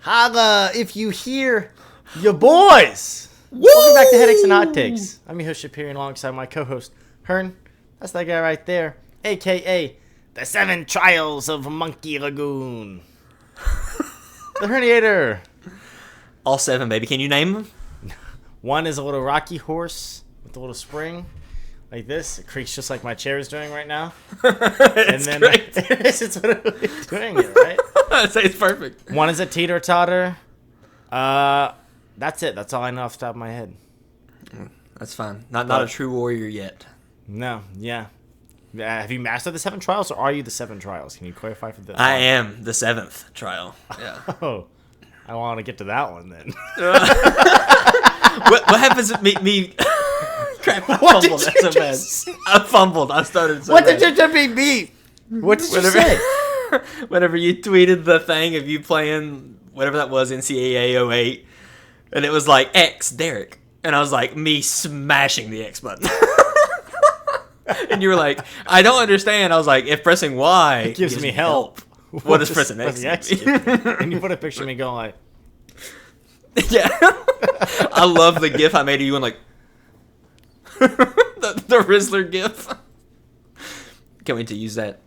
Holla if you hear your boys. Woo! Welcome back to Headaches and Hot Takes. I'm your host Shapiro alongside my co-host Hearn. That's that guy right there, aka the 7 Trials of Monkey Lagoon. The Herniator. All 7, baby. Can you name them? One is a little rocky horse with a little spring. Like this. It creaks just like my chair is doing right now. It's great. It's literally doing it, right? It's perfect. One is a teeter-totter. That's it. That's all I know off the top of my head. That's fine. Not a true warrior yet. No, yeah. Have you mastered the 7 trials, or are you the 7 trials? Can you clarify for this? I am the 7th trial. Yeah. Oh, I want to get to that one then. What happens if me crap, I What fumbled. did That's you so bad. just say? I fumbled. I started so What bad. did you beat? What did you say? Whenever you tweeted the thing of you playing whatever that was, NCAA 08, and it was like X Derek, and I was like me smashing the X button. And you were like, I don't understand. I was like, if pressing Y It gives me help. What does pressing X give me? And you put a picture of me going like, Yeah. I love the GIF I made of you and like the Rizzler GIF. Can't wait to use that.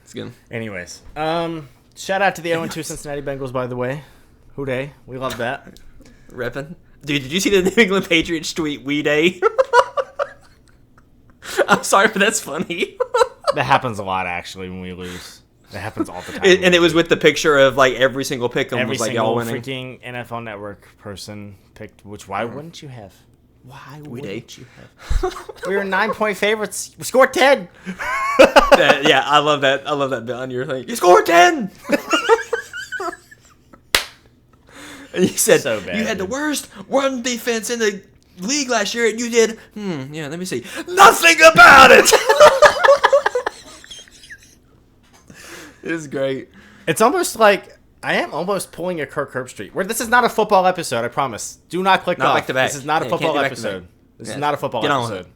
It's good. anyways. Shout out to the 0-2 Cincinnati Bengals, by the way. Hooday. We love that. Reppin'. Dude, did you see the New England Patriots tweet We Day? I'm sorry, but that's funny. That happens a lot, actually, when we lose. That happens all the time. And it was with the picture of like every single pick 'em Every was like single y'all winning. freaking NFL Network person picked, why wouldn't you have? Why wouldn't you have? We were 9-point favorites. We scored 10. Yeah, I love that. I love that bit on your thing. You scored 10. And you said So bad, you had the dude. worst run defense in the league last year, and you did. Yeah, let me see. Nothing about it. It was great. It's almost like I am almost pulling a Kirk Herbstreit. Where this is not a football episode, I promise. Do not click Not off. back to back. This is not a Yeah, you can't football do back to back. episode. This is Yeah. not a football Get on with episode.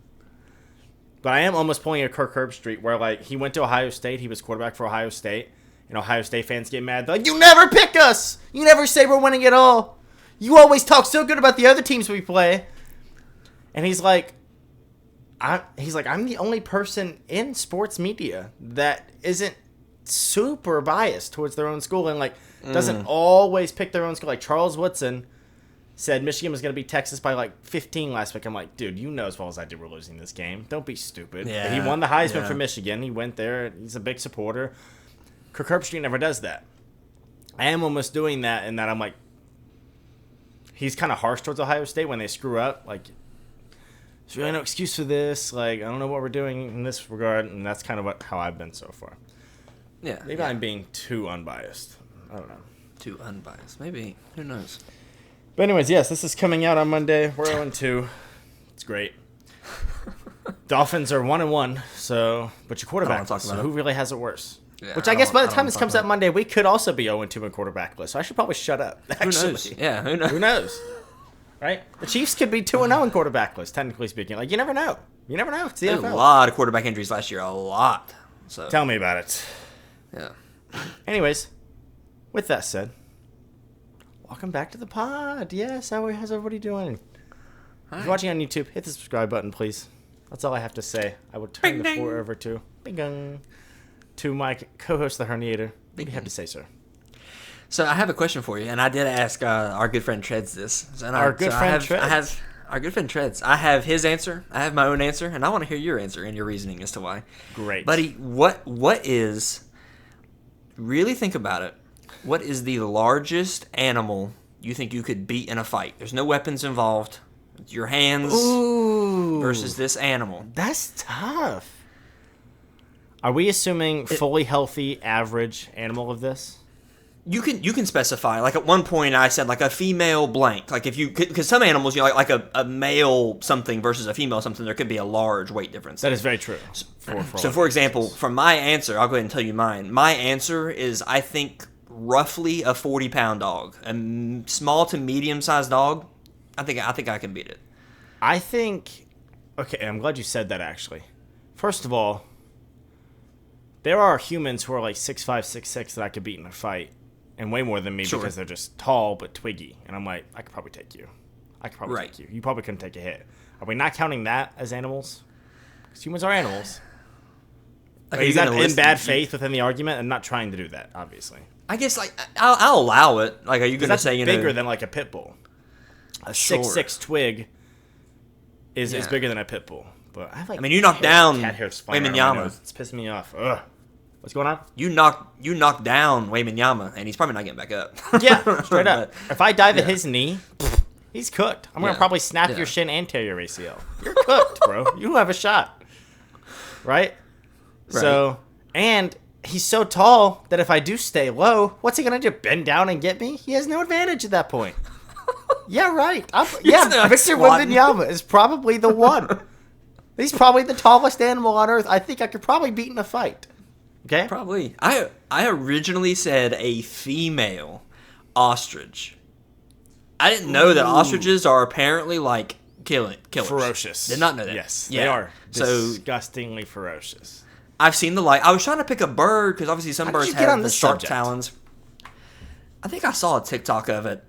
But I am almost pulling a Kirk Herbstreit where like he went to Ohio State. He was quarterback for Ohio State. And Ohio State fans get mad. They're like, you never pick us. You never say we're winning at all. You always talk so good about the other teams we play. And he's like, I'm the only person in sports media that isn't super biased towards their own school and like doesn't always pick their own school. Like Charles Woodson said Michigan was going to beat Texas by like 15 last week. I'm like, dude, you know as well as I do we're losing this game. Don't be stupid. Yeah, He won the Heisman yeah. for Michigan. He went there. He's a big supporter. Kirk Herbstreit never does that. I am almost doing that in that I'm like, he's kind of harsh towards Ohio State when they screw up. Like, there's really no excuse for this. Like, I don't know what we're doing in this regard. And that's kind of how I've been so far. Yeah. Maybe yeah. I'm being too unbiased. I don't know. Too unbiased. Maybe. Who knows? But anyways, yes, this is coming out on Monday. We're 0-2. It's great. Dolphins are 1-1. So, but your quarterback. talk So about who it. really has it worse? Yeah, Which I guess by the time this this comes out Monday, we could also be 0-2 in quarterback list. So I should probably shut up. Who Actually. knows? Yeah. Who knows? Who knows? Right? The Chiefs could be 2-0 in quarterback list, technically speaking. Like, you never know. You never know. It's the There NFL. were a lot of quarterback injuries last year. A lot. So. Tell me about it. Yeah. Anyways, with that said, welcome back to the pod. Yes, how's everybody doing? If you're watching on YouTube, hit the subscribe button, please. That's all I have to say. I will turn the floor over to my co-host, the Herniator. What do you have to say, sir? So I have a question for you, and I did ask our good friend Treads this. Our good friend Treads? Our good friend Treads. I have his answer. I have my own answer, and I want to hear your answer and your reasoning as to why. Great. Buddy, what is... Really think about it. What is the largest animal you think you could beat in a fight? There's no weapons involved. It's your hands versus this animal. That's tough. Are we assuming fully healthy, average animal of this? You can specify. Like at one point, I said like a female blank. Like if you, because some animals, you know, like a male something versus a female something, there could be a large weight difference. That is very true. For example, from my answer, I'll go ahead and tell you mine. My answer is I think roughly a 40-pound dog, a small to medium-sized dog. I think I can beat it. I think. Okay, I'm glad you said that. Actually, first of all, there are humans who are like 6'5", 6'6" that I could beat in a fight. and way more than me Sure. because they're just tall but twiggy. And I'm like, I could probably take you. I could probably Right. take you. You probably couldn't take a hit. Are we not counting that as animals? Because humans are animals. Okay, Is you're that gonna in list- bad faith within the argument? I'm not trying to do that, obviously. I guess like I'll allow it. Like, are you gonna That's say bigger than like a pit bull? A Sure. 6'6" twig is Yeah. bigger than a pit bull. But I have like I mean, you knocked down cat hair flying around my Wembanyama. nose. It's pissing me off. Ugh. What's going on? You knocked down Wembanyama, and he's probably not getting back up. Yeah, straight up. But- If I dive at yeah. his knee, he's cooked. I'm gonna Yeah. probably snap Yeah. your shin and tear your ACL. You're cooked, bro. You have a shot. Right? So, and he's so tall that if I do stay low, what's he gonna do? Bend down and get me? He has no advantage at that point. Yeah, right. Yeah, not Victor squatting. Wembanyama is probably the one. He's probably the tallest animal on earth. I think I could probably beat in a fight. Okay? Probably. I originally said a female ostrich. I didn't know that ostriches are apparently like killers. Ferocious. Did not know that. Yes, Yeah. they are. So Disgustingly ferocious. I've seen the light. I was trying to pick a bird because obviously some How did birds you get on have the this sharp subject? talons. I think I saw a TikTok of it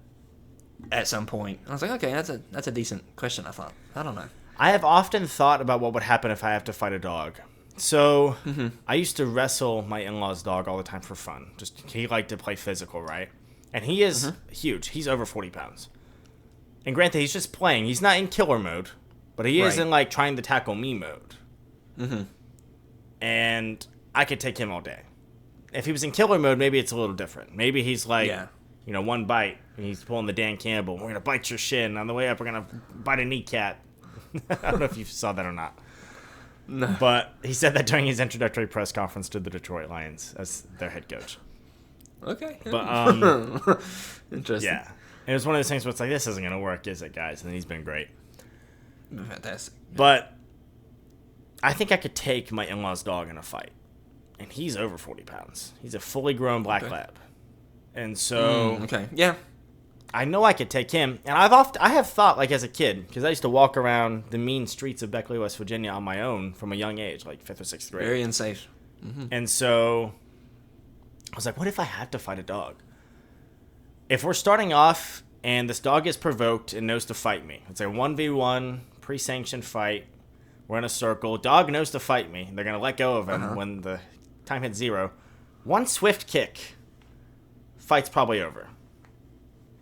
at some point. I was like, okay, that's a decent question. I thought. I don't know. I have often thought about what would happen if I have to fight a dog. So, I used to wrestle my in-laws' dog all the time for fun. Just he liked to play physical, right? And he is huge. He's over 40 pounds. And granted, he's just playing. He's not in killer mode, but he is Right. in like trying to tackle me mode. And I could take him all day. If he was in killer mode, maybe it's a little different. Maybe he's like, Yeah. one bite, and he's pulling the Dan Campbell. We're gonna bite your shin. On the way up, we're gonna bite a kneecap. I don't know if you saw that or not. No. But he said that during his introductory press conference to the Detroit Lions as their head coach. Okay. But Interesting. yeah, it was one of those things where it's like, this isn't gonna work, is it, guys? And he's been great. Fantastic. But I think I could take my in-laws' dog in a fight, and he's over 40 pounds. He's a fully grown black lab, and so Okay. Yeah. I know I could take him. And I have thought, like, as a kid, because I used to walk around the mean streets of Beckley, West Virginia on my own from a young age, like 5th or 6th grade. Very unsafe. And so I was like, what if I have to fight a dog? If we're starting off and this dog is provoked and knows to fight me, it's a 1v1 pre-sanctioned fight. We're in a circle. Dog knows to fight me. They're going to let go of him when the time hits 0. One swift kick, fight's probably over.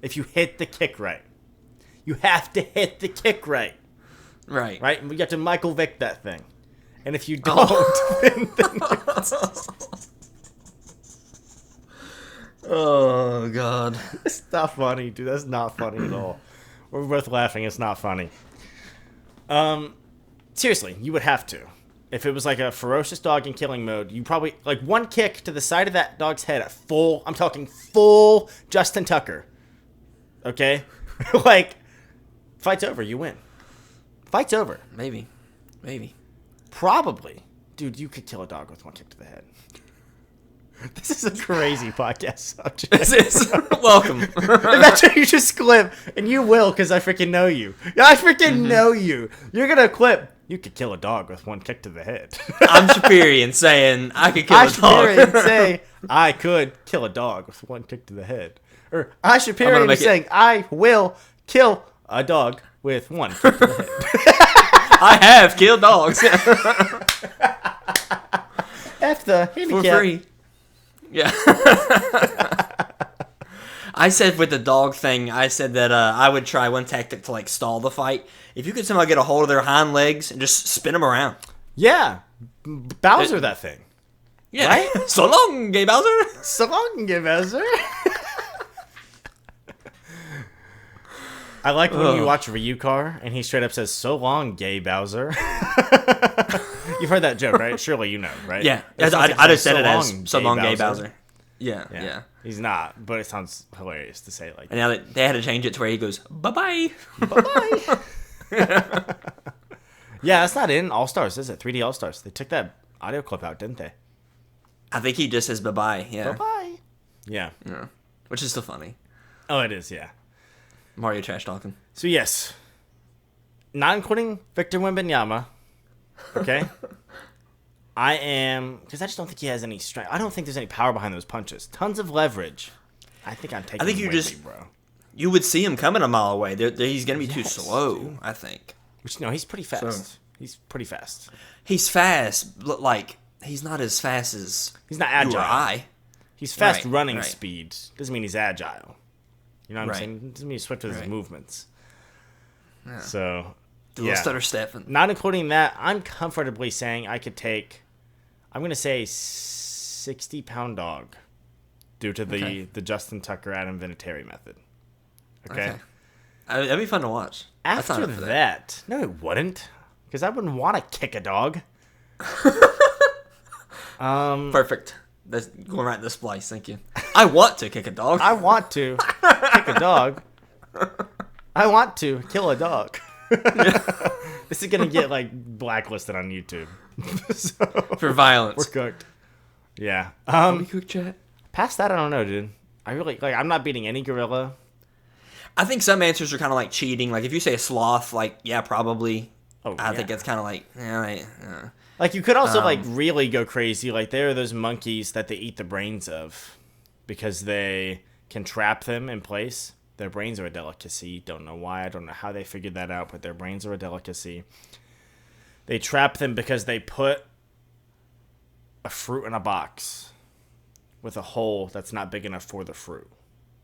If you hit the kick right. You have to hit the kick right. Right. Right? You have to Michael Vick that thing. And if you don't, then Oh God. it's not funny, dude. That's not funny at all. We're both laughing. It's not funny. Seriously, you would have to. If it was like a ferocious dog in killing mode, you probably, like, one kick to the side of that dog's head at full, I'm talking full Justin Tucker. Okay? Like, fight's over. You win. Fight's over. Maybe. Probably. Dude, you could kill a dog with one kick to the head. This is a crazy podcast subject. This is welcome. Imagine you just clip, and you will, because I freaking know you. I freaking know you. You're going to clip. You could kill a dog with one kick to the head. I'm Shapirian saying I could kill a Shapirian dog. say, I could kill a dog with one kick to the head. Or I gonna Shapirian make it- saying, I will kill a dog with one kick to the head. I have killed dogs F the for handicap. free. Yeah. I said with the dog thing, I said that I would try one tactic to like stall the fight. If you could somehow get a hold of their hind legs and just spin them around. Yeah. Bowser that thing. Yeah. Right? So long, Gay Bowser. So long, Bowser. I like when you watch Ryukar and he straight up says, "So long, gay Bowser." You've heard that joke, right? Surely you know, right? Yeah. It sounds like I just "So said it as long, so long, Gay Bowser. Yeah. Yeah. He's not, but it sounds hilarious to say it like And now they had to change it to where he goes, bye-bye. Bye-bye. Yeah, that's not in All Stars, is it? 3D All Stars. They took that audio clip out, didn't they? I think he just says bye-bye. Yeah. Bye-bye. Yeah. Yeah. Which is still funny. Oh, it is, yeah. Mario trash talking. So, yes. Not including Victor Wembanyama. Okay? I am... Because I just don't think he has any strength. I don't think there's any power behind those punches. Tons of leverage. I think I'm taking. I think you Whaley, just, bro. you would see him coming a mile away. He's gonna be too Yes, slow. dude. I think Which no, he's pretty fast. So- He's pretty fast. he's fast, but like he's not as fast as He's not you agile. or I. He's fast Right, running right. speed. Doesn't mean he's agile. You know what I'm Right. saying? Doesn't mean he's swift with his Right. movements. Yeah. So, The little stutter stepping. Not including that, I'm comfortably saying I could take, I'm going to say 60-pound dog due to the Justin Tucker, Adam Vinatieri method. Okay? That'd be fun to watch. I'd sign After up for that, no, it wouldn't. Because I wouldn't want to kick a dog. Perfect. That's going right in the splice. Thank you. I want to kick a dog. I want to kick a dog. I want to kill a dog. This is gonna get like blacklisted on YouTube. So, for violence. we're cooked. Yeah. We cook chat. Past that, I don't know, dude. I really like. I'm not beating any gorilla. I think some answers are kind of like cheating. Like if you say a sloth, like yeah, probably. Oh, I yeah. think it's kind of like yeah. Like you could also like really go crazy. Like there are those monkeys that they eat the brains of because they can trap them in place. Their brains are a delicacy. Don't know why. I don't know how they figured that out, but their brains are a delicacy. They trap them because they put a fruit in a box with a hole that's not big enough for the fruit.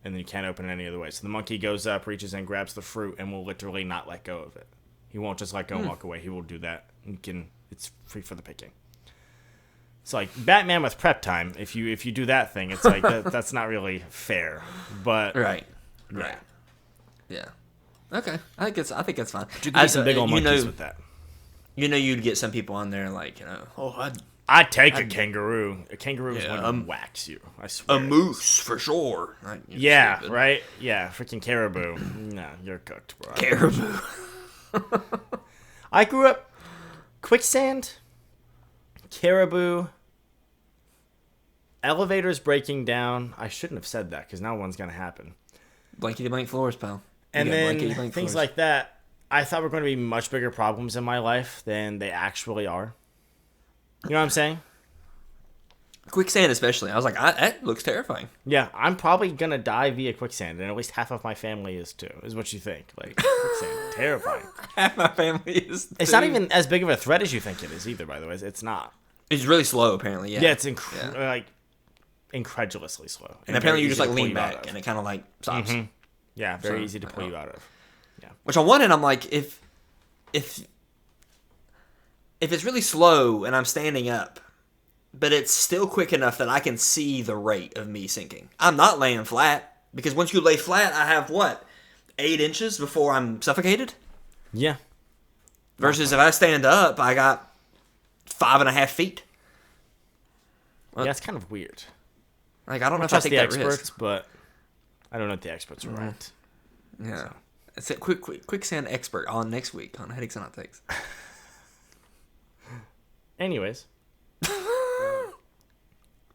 And then you can't open it any other way. So the monkey goes up, reaches in, grabs the fruit, and will literally not let go of it. He won't just let go and walk away. He will do that. It's free for the picking. It's like Batman with prep time. If you do that thing, it's like that's not really fair. But Right. yeah. Right. Yeah. Okay. I think it's fine. You could some big old monkeys with that. You know, you'd get some people on there like, oh, I'd take a kangaroo. A kangaroo is Yeah, going to wax you. I swear. a moose for sure. Like, you're Yeah, stupid. right? Yeah, freaking caribou. No, you're cooked, bro. Caribou. I grew up quicksand, caribou, elevators breaking down. I shouldn't have said that because now one's going to happen. Blankety blank floors, pal. And You got then blankety blank things floors. like that, I thought were going to be much bigger problems in my life than they actually are. You know what I'm saying? Quicksand, especially. I was like, that looks terrifying. Yeah, I'm probably going to die via quicksand, and at least half of my family is too, is what you think. Like, quicksand, terrifying. Half my family is. It's not even as big of a threat as you think it is either, by the way. It's not. It's really slow, apparently. Yeah. Yeah, it's like incredulously slow. And apparently you very just like easy to lean pull you out back of. and it kind of like stops. Mhm. Yeah, very So, easy to pull you out of. Which on one end, I'm like, if it's really slow and I'm standing up, but it's still quick enough that I can see the rate of me sinking. I'm not laying flat because once you lay flat, I have what, 8 inches before I'm suffocated. Yeah. Versus if I stand up, I got 5.5 feet. Yeah, it's kind of weird. Like I don't know if I Trust take the that experts, risk. but I don't know if the experts are right. Yeah. It's a quicksand expert on next week on Headaches and Hot Takes. Anyways.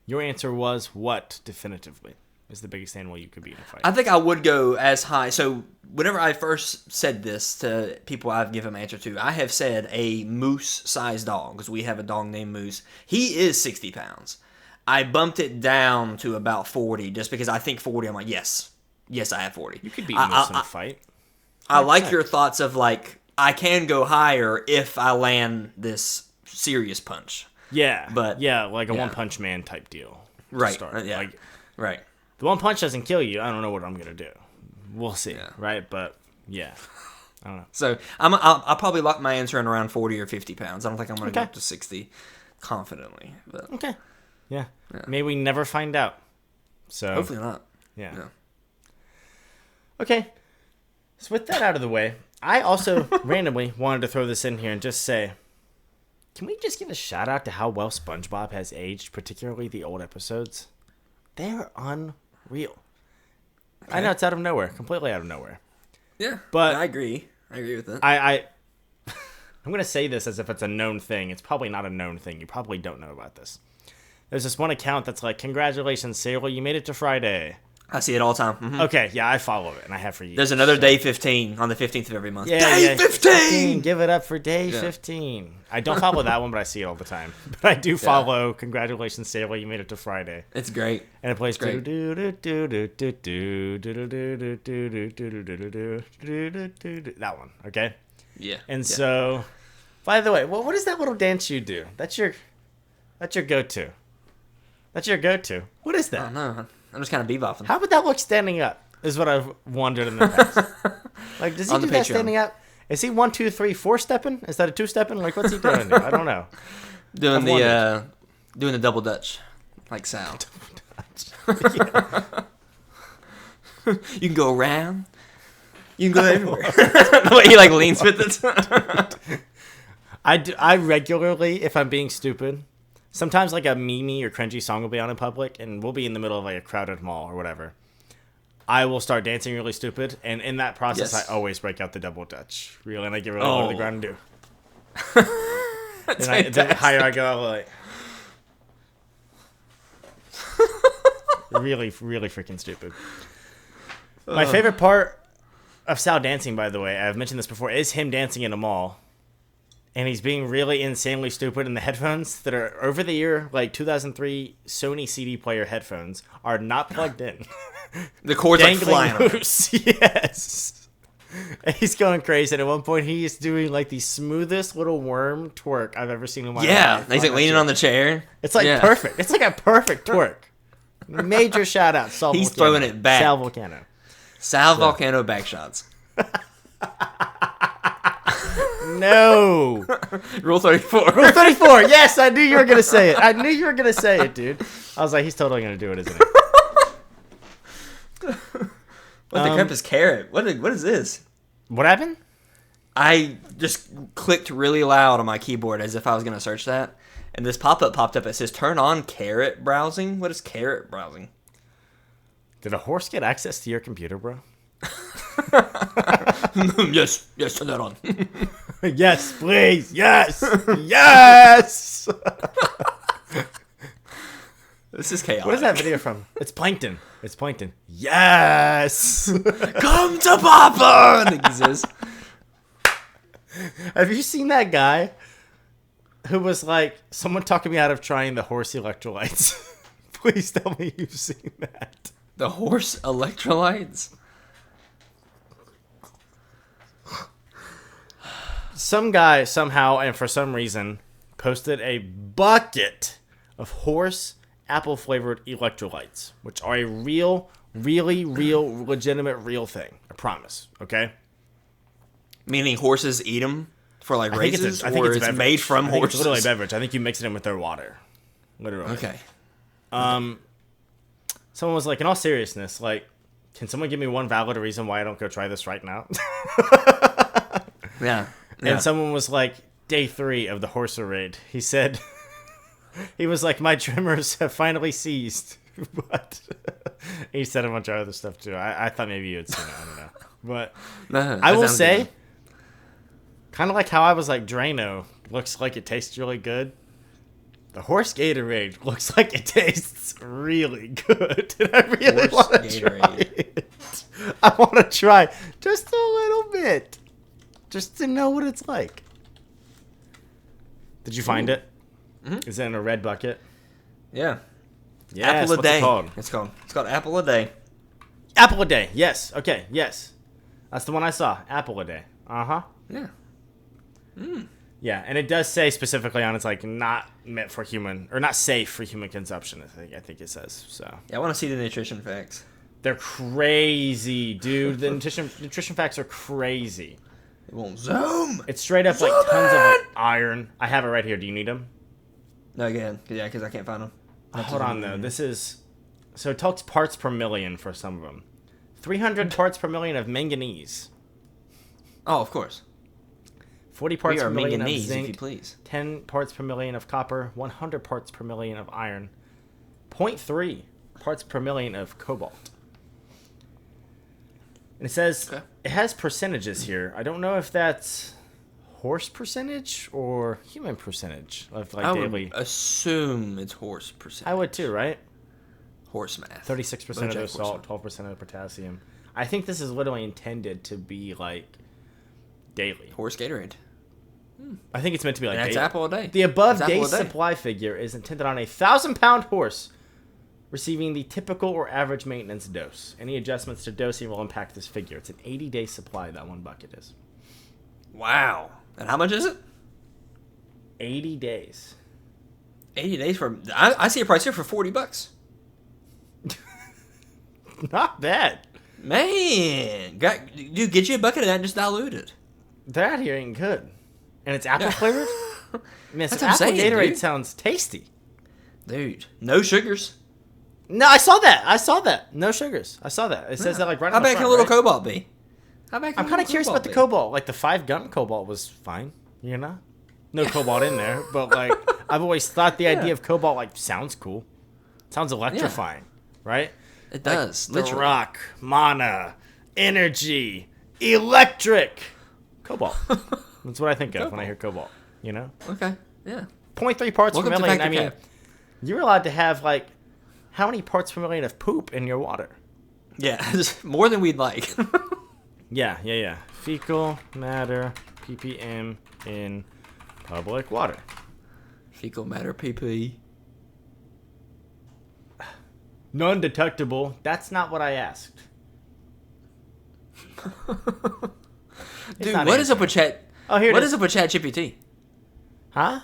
Your answer was what, definitively, is the biggest animal you could beat in a fight? I think I would go as high. So whenever I first said this to people I've given an answer to, I have said a moose-sized dog, because we have a dog named Moose. He is 60 pounds. I bumped it down to about 40, just because I think 40, I'm like, yes, I have 40. You could beat Moose in a fight. I like your thoughts of, like, I can go higher if I land this serious punch. Yeah, But- yeah, like a yeah. One Punch Man type deal. to Right, start. yeah. Like, Right. the one punch doesn't kill you. I don't know what I'm gonna do. We'll see, Yeah. right? But yeah, I don't know. So I'll probably lock my answer in around 40 or 50 pounds. I don't think I'm going to go Okay. up to 60 confidently. But Okay, yeah. May we never find out. So hopefully not. yeah. Yeah. Okay. So with that out of the way, I also randomly wanted to throw this in here and just say, can we just give a shout out to how well SpongeBob has aged, particularly the old episodes? They're unreal. I know it's out of nowhere, completely out of nowhere. Yeah, But- I agree. I agree with that. I'm going to say this as if it's a known thing. It's probably not a known thing. You probably don't know about this. There's this one account that's like, congratulations, Sailor, you made it to Friday. I see it all the time. Mhm. Okay, yeah, I follow it, and I have for years. There's another day 15 on the 15th of every month. Yeah, Day 15! Give it up for day Yeah. 15. I don't follow that one, but I see it all the time. But I do follow. Congratulations, Sailor, you made it to Friday. It's great. And it plays great. that one, okay? Yeah. And yeah. so, by the way, what is that little dance you do? That's your go-to. That's your go-to. What is I that? don't know. I'm just kind of bebopping. How would that look standing up? Is what I've wondered in the past. Like, does he On do the that Patreon. standing up? Is he 1, 2, 3, 4 stepping? Is that a 2 stepping? Like, what's he doing there? I don't know. Doing I've the double Dutch, like Sal. You can go around. You can go everywhere. The way he like leans with it. I regularly, if I'm being stupid, sometimes like a meme or cringy song will be on in public, and we'll be in the middle of like a crowded mall or whatever. I will start dancing really stupid, and in that process, Yes. I always break out the double Dutch. Really, and I get really low to the Oh. ground and do. That's And the higher I go, I'm like... really, really freaking stupid. My favorite part of Sal dancing, by the way, I've mentioned this before, is him dancing in a mall. And he's being really insanely stupid, and the headphones that are over the ear, like 2003 Sony CD player headphones, are not plugged in. The cord's like flying. Dangling loose. Yes. And he's going crazy. And at one point, he is doing like the smoothest little worm twerk I've ever seen in my Yeah, life. he's like leaning on the chair. It's like Yeah. perfect. It's like a perfect twerk. Major shout out, Sal He's Volcano. throwing it back. Sal Volcano. Sal Volcano back shots. No. Rule 34. Rule 34. Yes, I knew you were going to say it. I knew you were going to say it, dude. I was like, he's totally going to do it, isn't he? What the crap is carrot? What is this? What happened? I just clicked really loud on my keyboard as if I was going to search that. And this pop-up popped up. It says, turn on carrot browsing. What is carrot browsing? Did a horse get access to your computer, bro? Yes, turn that on. Yes, please. Yes. Yes. This is chaotic. What is that video from? It's Plankton. It's Plankton. Yes. Come to Papa! I think he says. Have you seen that guy who was like, someone talking me out of trying the horse electrolytes? Please tell me you've seen that. The horse electrolytes? Some guy somehow and for some reason posted a bucket of horse apple flavored electrolytes, which are a real, really real, legitimate, real thing. I promise. Okay. Meaning horses eat them for like races? I think or it's it's beverage. made from I think horses? It's literally a beverage. I think you mix it in with their water. Literally. Okay. Someone was like, in all seriousness, like, can someone give me one valid reason why I don't go try this right now? Yeah. And someone was like, day 3 of the horse raid. He said, he was like, my tremors have finally ceased. But he said a bunch of other stuff too. I thought maybe you had seen it. I don't know. But No, I that will sounds say, good. kind of like how I was like, Drano looks like it tastes really good. The horse Gatorade looks like it tastes really good. And I really Horse want to try Gatorade. it. I want to try just a little bit. Just to know what it's like. Did you find it? Mm-hmm. Is it in a red bucket? Yeah. Yes, Apple a what's day. it called? It's called Apple a Day. Apple a day. Yes. Okay. Yes. That's the one I saw. Apple a day. Uh-huh. Yeah. Yeah, and it does say specifically on it's like not meant for human or not safe for human consumption. I think it says so. Yeah, I want to see the nutrition facts. They're crazy, dude. The nutrition facts are crazy. It won't zoom. It's straight up like tons of like iron. I have it right here. Do you need them? No, again, yeah, because I can't find them. Hold on though. This is so it talks parts per million for some of them. 300 parts per million of manganese. Oh, of course. 40 parts We are per million of manganese, if zinc. you please. 10 parts per million of copper. 100 parts per million of iron. 0.3 parts per million of cobalt. And it says Okay. it has percentages here. I don't know if that's horse percentage or human percentage of like I daily. would assume it's horse percentage. I would too, right? Horse math. 36% of Bojack the salt, Horseman. 12% of the potassium. I think this is literally intended to be like daily. Horse Gatorade. I think it's meant to be like That's daily. apple a day. The above That's apple day a day. supply figure is intended on a 1,000-pound horse receiving the typical or average maintenance dose. Any adjustments to dosing will impact this figure. It's an 80-day supply that one bucket is. Wow. And how much is it? 80 days. 80 days for... I see a price here for $40. Not bad. Man. Dude, get you a bucket of that and just dilute it. That here ain't good. And it's apple flavored? Man, That's some what I'm apple saying, Gatorade dude. sounds tasty. Dude. No sugars. No, I saw that. No sugars. I saw that. It says that like right How on the bad can front, a little right? cobalt be? I'm kind of curious about the cobalt. Like the 5-gun cobalt was fine, you know? No cobalt in there, but like I've always thought the idea of cobalt like sounds cool. Sounds electrifying, right? It does. The Literally. rock, mana, energy, electric. Cobalt. That's what I think of when I hear cobalt, you know? Okay. Yeah. 0.3 parts Welcome per to million. Factor I mean, Cap. you're allowed to have like how many parts per million of poop in your water? Yeah. More than we'd like. Yeah. Fecal matter, ppm in public water. Fecal matter PP. Non-detectable. That's not what I asked. Dude, not what is up answering. with Chat? Oh, here it What is. is up with Chat GPT? Huh?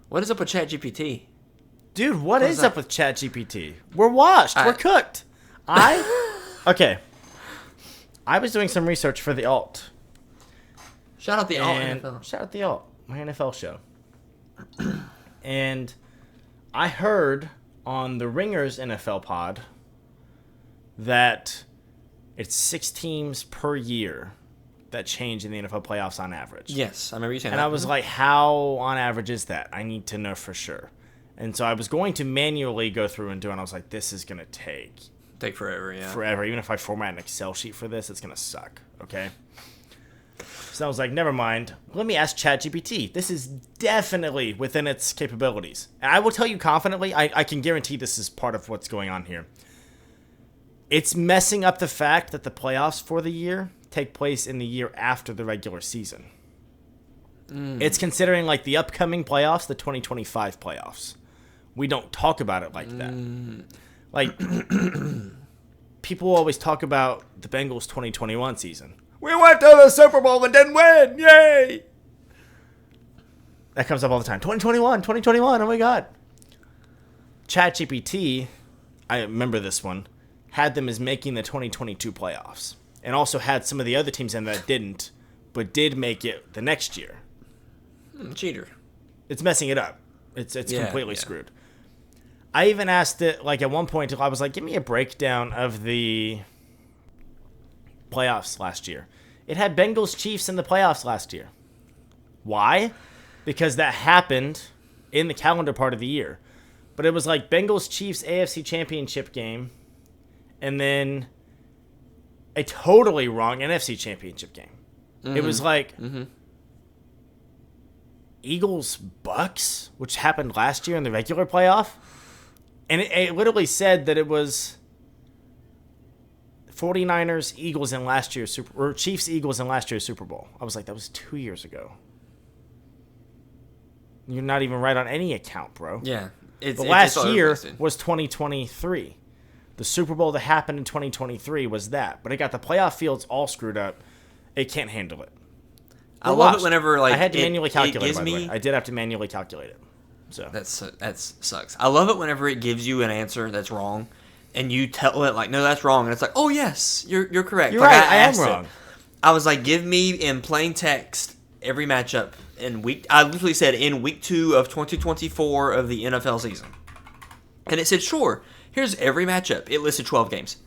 What is up with Chat GPT? Dude, what is that? up with ChatGPT? We're washed. We're cooked. Okay. I was doing some research for the alt. Shout out the alt And NFL. shout out the alt, my NFL show. And I heard on the Ringers NFL pod that it's 6 teams per year that change in the NFL playoffs on average. Yes, I remember you saying And that. I was like, how on average is that? I need to know for sure. And so I was going to manually go through and do it, and I was like, this is going to take take forever, yeah. forever. Even if I format an Excel sheet for this, it's going to suck, okay? So I was like, never mind. Let me ask ChatGPT. This is definitely within its capabilities. And I will tell you confidently, I can guarantee this is part of what's going on here. It's messing up the fact that the playoffs for the year take place in the year after the regular season. It's considering like the upcoming playoffs, the 2025 playoffs. We don't talk about it like that. Like, people always talk about the Bengals 2021 season. We went to the Super Bowl and didn't win. Yay! That comes up all the time. 2021, oh my God. ChatGPT, I remember this one, had them as making the 2022 playoffs. And also had some of the other teams in that didn't, but did make it the next year. Cheater. It's messing it up. It's Yeah, completely yeah. screwed. I even asked it, like, at one point, I was like, give me a breakdown of the playoffs last year. It had Bengals Chiefs in the playoffs last year. Why? Because that happened in the calendar part of the year. But it was like Bengals Chiefs AFC Championship game, and then a totally wrong NFC Championship game. It was like Eagles Bucks, which happened last year in the regular playoff. And it literally said that it was 49ers Eagles in last year's or Chiefs Eagles in last year's Super Bowl. I was like, that was 2 years ago. You're not even right on any account, bro. Yeah. The last year was 2023. The Super Bowl that happened in 2023 was that. But it got the playoff fields all screwed up. It can't handle it. I love it whenever, like, I had to manually calculate gives it, by the me... way. I did have to manually calculate it. So That sucks. I love it whenever it gives you an answer that's wrong, and you tell it, like, no, that's wrong. And it's like, oh, yes, you're correct. You're Like, right, I am asked it. wrong. I was like, give me in plain text every matchup in week... I literally said in week 2 of 2024 of the NFL season. And it said, sure, here's every matchup. It listed 12 games.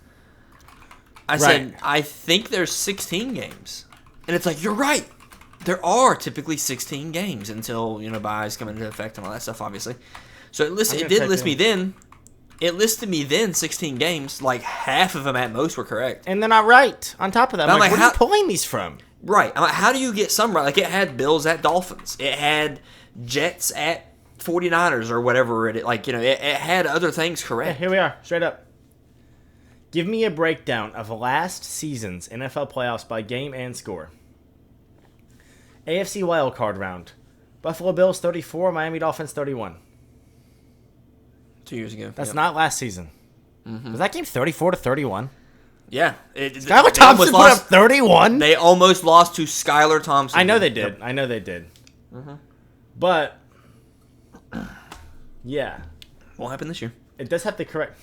I said, I think there's 16 games. And it's like, you're right. There are typically 16 games until, buys come into effect and all that stuff, obviously. So it did list me then. It listed me then 16 games. Like, half of them at most were correct. And they're not right. On top of that, I'm like, where are you how- pulling these from? Right. I'm like, how do you get some right? Like, it had Bills at Dolphins. It had Jets at 49ers or whatever. It had other things Yeah, correct. here we are, straight up. Give me a breakdown of last season's NFL playoffs by game and score. AFC wildcard round. Buffalo Bills 34, Miami Dolphins 31. 2 years ago. That's not last season. Was that game 34-31? Yeah. Skylar Thompson put up 31? They almost lost to Skylar Thompson. I know they did. I know they did. But, yeah. Won't happen this year. It does have the correct...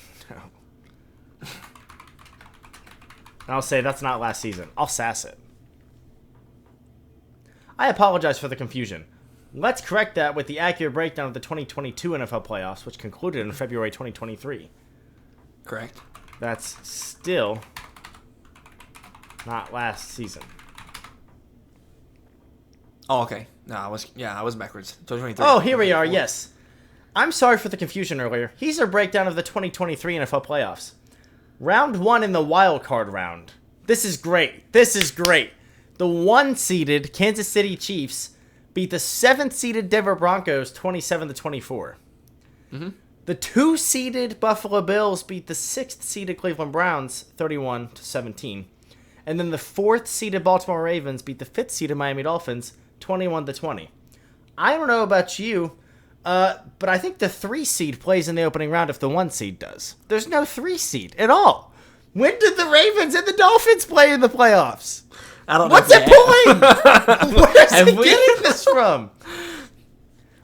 I'll say that's not last season. I'll sass it. I apologize for the confusion. Let's correct that with the accurate breakdown of the 2022 NFL playoffs, which concluded in February 2023. Correct. That's still not last season. Oh, okay. No, I was backwards. 2023. Oh, here we are, yes. I'm sorry for the confusion earlier. Here's our breakdown of the 2023 NFL playoffs. Round 1 in the wild card round. This is great. This is great. The 1-seeded Kansas City Chiefs beat the 7th-seeded Denver Broncos 27-24. The 2-seeded Buffalo Bills beat the 6th-seeded Cleveland Browns 31-17. And then the 4th-seeded Baltimore Ravens beat the 5th-seeded Miami Dolphins 21-20. I don't know about you, but I think the 3-seed plays in the opening round if the 1-seed does. There's no 3-seed at all. When did the Ravens and the Dolphins play in the playoffs? I don't know. What's it pulling? Where's he getting this from?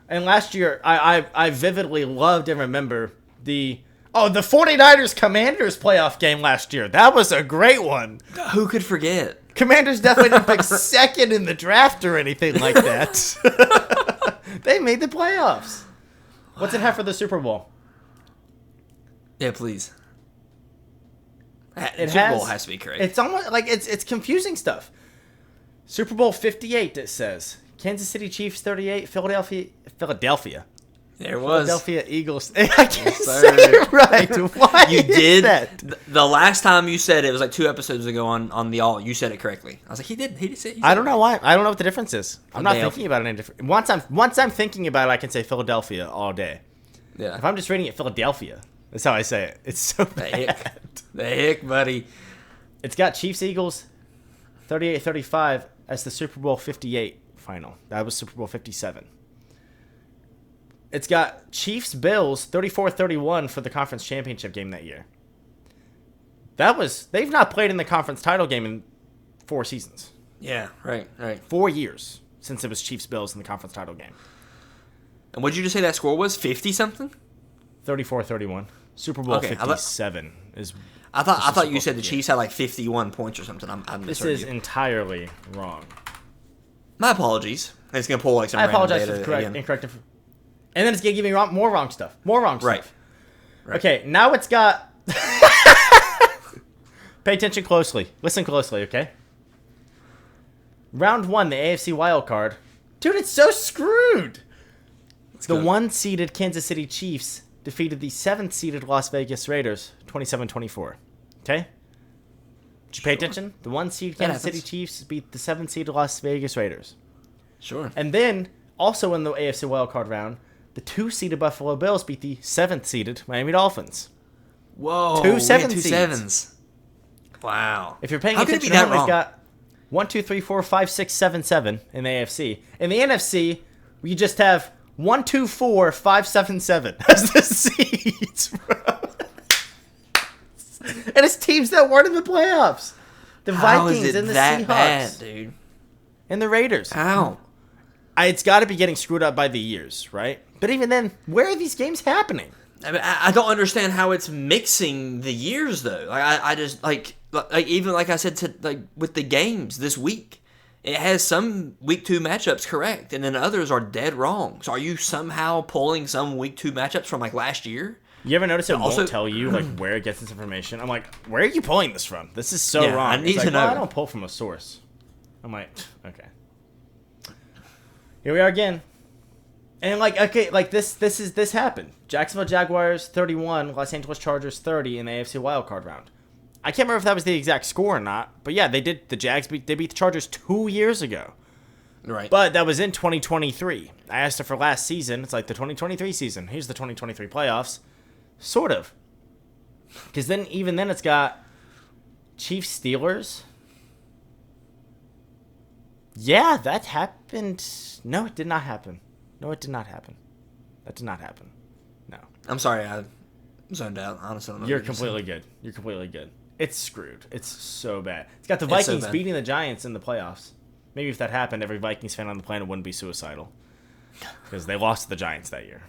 And last year, I vividly loved and remember the 49ers Commanders playoff game last year. That was a great one. Who could forget? Commanders definitely didn't pick second in the draft or anything like that. They made the playoffs. What's it have for the Super Bowl? Yeah, please. It Super Bowl has to be correct. It's almost like it's confusing stuff. Super Bowl 58, it says. Kansas City Chiefs 38, Philadelphia. There it was. Philadelphia Eagles. I can't say it right. Why You is did. that? The last time you said it was like 2 episodes ago on the All. You said it correctly. I was like, he did say it. I don't know why. I don't know what the difference is. I'm not Philadelphia. thinking about it any different. Once I'm thinking about it, I can say Philadelphia all day. Yeah. If I'm just reading it, Philadelphia. That's how I say it. It's so bad. The heck, buddy. It's got Chiefs Eagles 38-35 as the Super Bowl 58 final. That was Super Bowl 57. It's got Chiefs Bills 34-31 for the conference championship game that year. They've not played in the conference title game in 4 seasons. Yeah, right. 4 years since it was Chiefs Bills in the conference title game. And what did you just say that score was? 50-something? 34-31. Super Bowl Okay, 57 is. I thought you said the Chiefs had like 51 points or something. This misheard is you. entirely wrong. My apologies. It's gonna pull like some. I apologize random for data the again. incorrect. And then it's gonna give me more wrong stuff. More wrong stuff. Right. Okay, now it's got. Pay attention closely. Listen closely, okay? Round 1, the AFC wild card. Dude, it's so screwed. The 1-seeded Kansas City Chiefs defeated the 7th-seeded Las Vegas Raiders 27-24. Okay? Did you pay attention? The 1-seed Kansas City Chiefs beat the 7th-seeded Las Vegas Raiders. Sure. And then, also in the AFC wildcard round, the 2-seeded Buffalo Bills beat the 7th-seeded Miami Dolphins. Whoa. 2 we 7 had 2 seeds. 7s. Wow. If you're paying How could it attention, be that we've wrong? got 1, 2, 3, 4, 5, 6, 7, 7 in the AFC. In the NFC, we just have 1, 2, 4, 5, 7, 7 as the seeds, bro. And it's teams that weren't in the playoffs. The Vikings and the Seahawks. Bad, dude? And the Raiders. How? It's got to be getting screwed up by the years, right? But even then, where are these games happening? I mean, I don't understand how it's mixing the years though. Like I just like even like I said with the games this week, it has some week 2 matchups correct, and then others are dead wrong. So are you somehow pulling some week 2 matchups from like last year? You ever notice it won't tell you like where it gets this information? I'm like, where are you pulling this from? This is so wrong. I need it's to like, know. Well, I don't pull from a source. I'm like, okay. Here we are again. And like, okay, like this happened. Jacksonville Jaguars 31, Los Angeles Chargers 30 in the AFC wildcard round. I can't remember if that was the exact score or not, but yeah, they did. The Jags beat the Chargers 2 years ago. Right. But that was in 2023. I asked her for last season. It's like the 2023 season. Here's the 2023 playoffs. Sort of. Because then, even then, it's got Chiefs Steelers. Yeah, that happened. No, it did not happen. No, it did not happen. That did not happen. No. I'm sorry, I zoned out. Honestly, I don't know You're what just completely good. You're completely good. It's screwed. It's so bad. It's got the It's so Vikings bad. beating the Giants in the playoffs. Maybe if that happened, every Vikings fan on the planet wouldn't be suicidal. Because they lost to the Giants that year.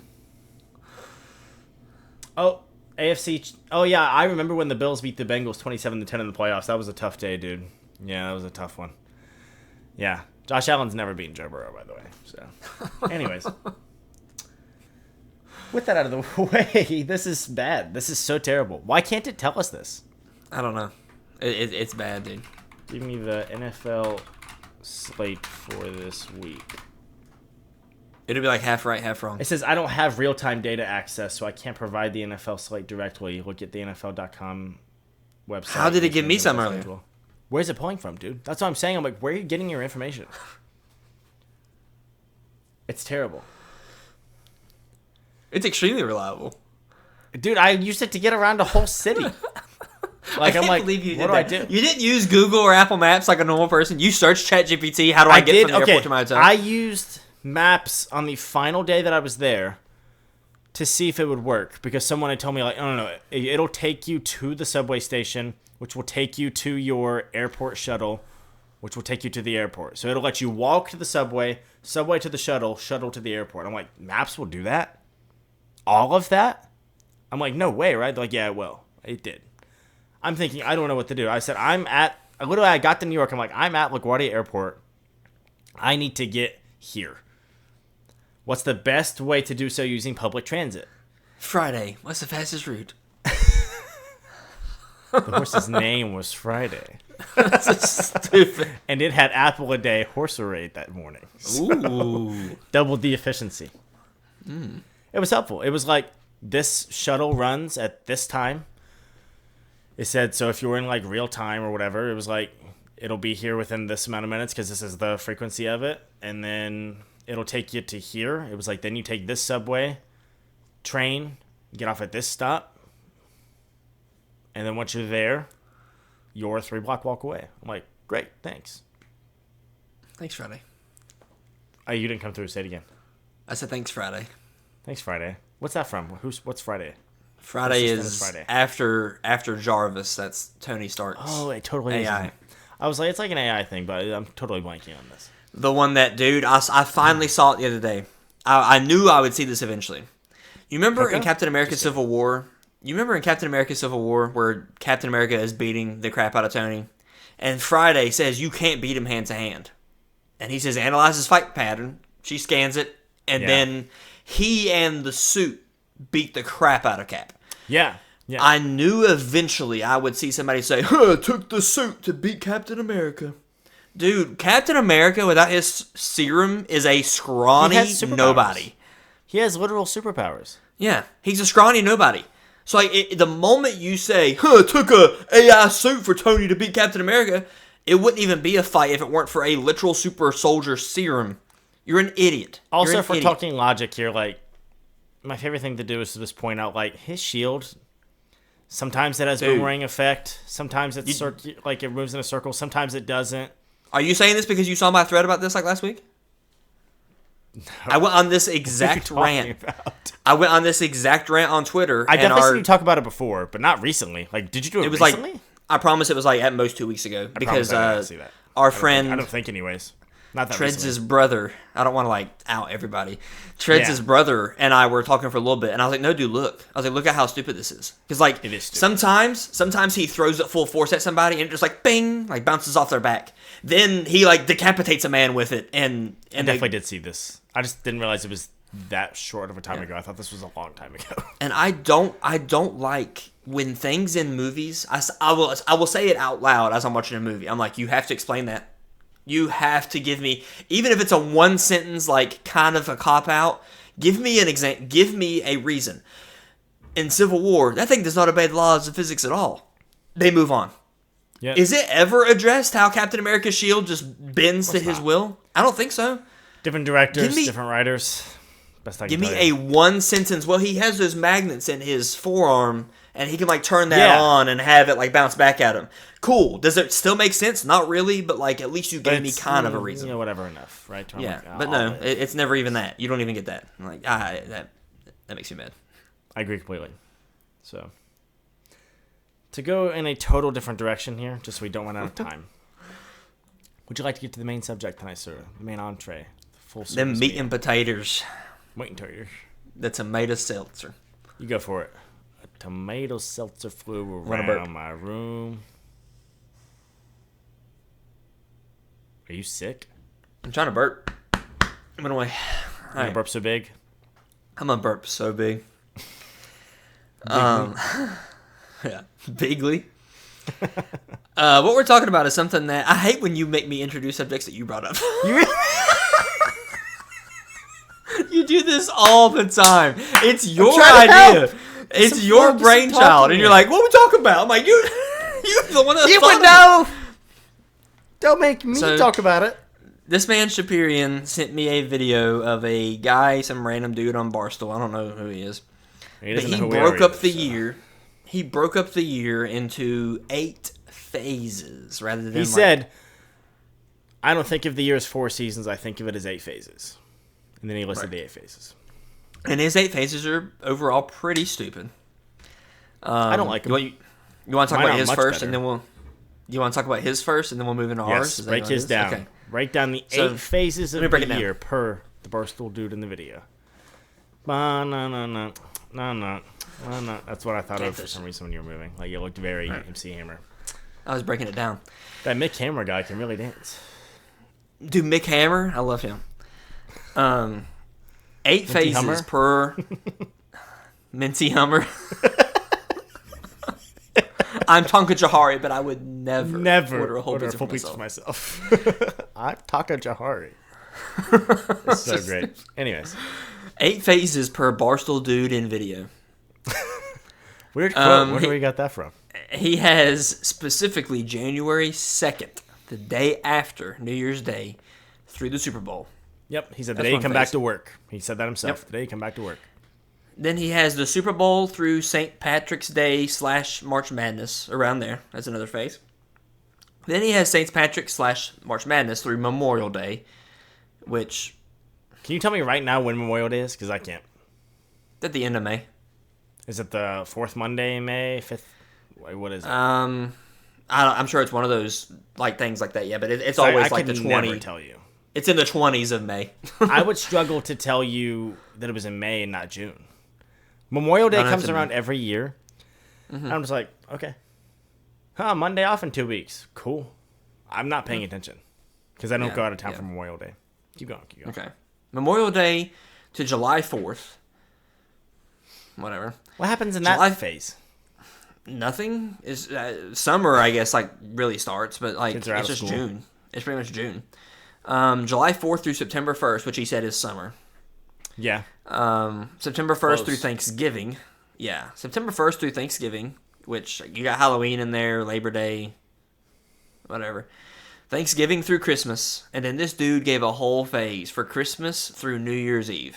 Oh, AFC. Oh, yeah, I remember when the Bills beat the Bengals 27-10 in the playoffs. That was a tough day, dude. Yeah, that was a tough one. Yeah. Josh Allen's never beaten Joe Burrow, by the way. So, anyways. With that out of the way, this is bad. This is so terrible. Why can't it tell us this? I don't know. It's bad, dude. Give me the NFL slate for this week. It'll be like half right, half wrong. It says, I don't have real-time data access, so I can't provide the NFL slate directly. Look at the NFL.com website. How did it give me some earlier? Where's it pulling from, dude? That's what I'm saying. I'm like, where are you getting your information? It's terrible. It's extremely reliable. Dude, I used it to get around a whole city. I can't believe you did that. You didn't use Google or Apple Maps like a normal person. You searched ChatGPT. How do I get from the airport to my hotel? I used Maps on the final day that I was there to see if it would work, because someone had told me, like, no, it'll take you to the subway station, which will take you to your airport shuttle, which will take you to the airport. So it'll let you walk to the subway to the shuttle to the airport. I'm like, Maps will do that? All of that? I'm like, no way, right? They're like, yeah, it will. It did. I'm thinking, I don't know what to do. I said, I got to New York. I'm like, I'm at LaGuardia Airport. I need to get here. What's the best way to do so using public transit? Friday. What's the fastest route? The horse's name was Friday. That's stupid. And it had apple a day horserade that morning. So, Ooh. doubled the efficiency. It was helpful. It was like, this shuttle runs at this time. It said, so if you were in like real time or whatever, it was like, it'll be here within this amount of minutes because this is the frequency of it. And then it'll take you to here. It was like, then you take this subway, train, get off at this stop. And then once you're there, you're a 3-block walk away. I'm like, great, thanks. Thanks, Friday. Oh, you didn't come through. Say it again. I said thanks, Friday. Thanks, Friday. What's that from? What's Friday? Friday What's is Friday? after Jarvis. That's Tony Stark's. Oh, it totally is. AI. I was like, it's like an AI thing, but I'm totally blanking on this. The one that, dude, I finally saw it the other day. I knew I would see this eventually. You remember in Captain America Civil War? You remember in Captain America Civil War where Captain America is beating the crap out of Tony? And Friday says, you can't beat him hand to hand. And he says, analyze his fight pattern. She scans it. And then he and the suit beat the crap out of Cap. Yeah. I knew eventually I would see somebody say, huh, took the suit to beat Captain America. Dude, Captain America without his serum is a scrawny nobody. He has literal superpowers. Yeah, he's a scrawny nobody. So like, the moment you say, huh, took a AI suit for Tony to beat Captain America, it wouldn't even be a fight if it weren't for a literal super soldier serum. You're an idiot. Also, if we're talking logic here, like, my favorite thing to do is to just point out, like, his shield, sometimes it has boomerang effect. Sometimes it's like it moves in a circle. Sometimes it doesn't. Are you saying this because you saw my thread about this like last week? No. I went on this exact rant. I went on this exact rant on Twitter. I definitely seen you talk about it before, but not recently. Like, did you do it recently? Like, I promise it was like at most 2 weeks ago. Because I didn't see that. Our friend... I don't think anyways. Not that Treads' brother. I don't want to like out everybody. Treads' brother and I were talking for a little bit, and I was like, "No, dude, look." I was like, "Look at how stupid this is." Because like, it is stupid. Sometimes he throws it full force at somebody, and it just like bing, like bounces off their back. Then he like decapitates a man with it, and I definitely did see this. I just didn't realize it was that short of a time ago. I thought this was a long time ago. And I don't like when things in movies. I will say it out loud as I'm watching a movie. I'm like, you have to explain that. You have to give me, even if it's a one sentence, like kind of a cop out, give me an example, give me a reason. In Civil War, that thing does not obey the laws of physics at all. They move on. Yeah. Is it ever addressed how Captain America's shield just bends to his will? I don't think so. Different directors, different writers. Best I can Give me tell a you. one sentence. Well, he has those magnets in his forearm, and he can like turn that on and have it like bounce back at him. Cool. Does it still make sense? Not really, but like at least you gave me kind of a reason. Whatever enough, right? Yeah, but no, it's never even that. You don't even get that. I'm like, that makes me mad. I agree completely. So, to go in a total different direction here, just so we don't run out of time. Would you like to get to the main subject tonight, sir? The main entree, full service Them meat meal. and potatoes. Wait until you. The tomato seltzer. You go for it. A tomato seltzer flew Wanna burp? around my room. Are you sick? I'm trying to burp. I'm gonna wait. You gonna burp so big? I'm gonna burp so big. Yeah, bigly. What we're talking about is something that I hate when you make me introduce subjects that you brought up. You do this all the time. It's your idea. It's your brainchild, and you're like, "What we talking about?" I'm like, "You're the one that You thought would of it." know. Don't make me So- talk about it. This man Shapirian sent me a video of a guy, some random dude on Barstool. I don't know who he is. But he broke up the year. He broke up the year into 8 phases rather than. He said, "I don't think of the year as 4 seasons. I think of it as 8 phases." And then he listed the 8 phases. And his 8 phases are overall pretty stupid. I don't like them. You want to talk Mine about are his much first, better. and then we'll. You want to talk about his first, and then we'll move into ours. Yes, Is that break what it his is? down. Okay. Break down the So, 8 phases of let me break the it down. year per the Barstool dude in the video. No. That's what I thought of for some reason when you were moving. Like, you looked very MC Hammer. I was breaking it down. That Mick Hammer guy can really dance. Dude, Mick Hammer, I love him. 8 phases Hummer? per Minty Hummer. I'm Tonka Jahari, but I would never order a whole pizza for pizza myself. for myself. I'm Taka Jahari. It's so great. Anyways, 8 phases per Barstool dude in video. weird quote. Where do we got that from? He has specifically January 2nd, the day after New Year's Day, through the Super Bowl. Yep, he said the That's day you one come phase. back to work. He said that himself. Yep. The day you come back to work. Then he has the Super Bowl through St. Patrick's Day / March Madness, around there. That's another phase. Then he has St. Patrick's / March Madness through Memorial Day, which Can you tell me right now when Memorial Day is? Because I can't. at the end of May. Is it the 4th Monday in May? 5th? What is it? I'm sure it's one of those like things like that. Yeah, but it's I always like could the never 20. tell you. It's in the 20s of May. I would struggle to tell you that it was in May and not June. Memorial Day Don't have comes to around be. every year. I'm just like, okay. Monday off in 2 weeks. Cool. I'm not paying attention because I don't go out of town for Memorial Day. Keep going. Okay. Memorial Day to July 4th. Whatever. What happens in July- that phase? Nothing is summer. I guess like really starts, but like Kids are out it's of just school. June. It's pretty much June. July 4th through September 1st, which he said is summer. Yeah. September 1st through Close. Thanksgiving. Yeah, September 1st through Thanksgiving, which you got Halloween in there, Labor Day, whatever. Thanksgiving through Christmas, and then this dude gave a whole phase for Christmas through New Year's Eve.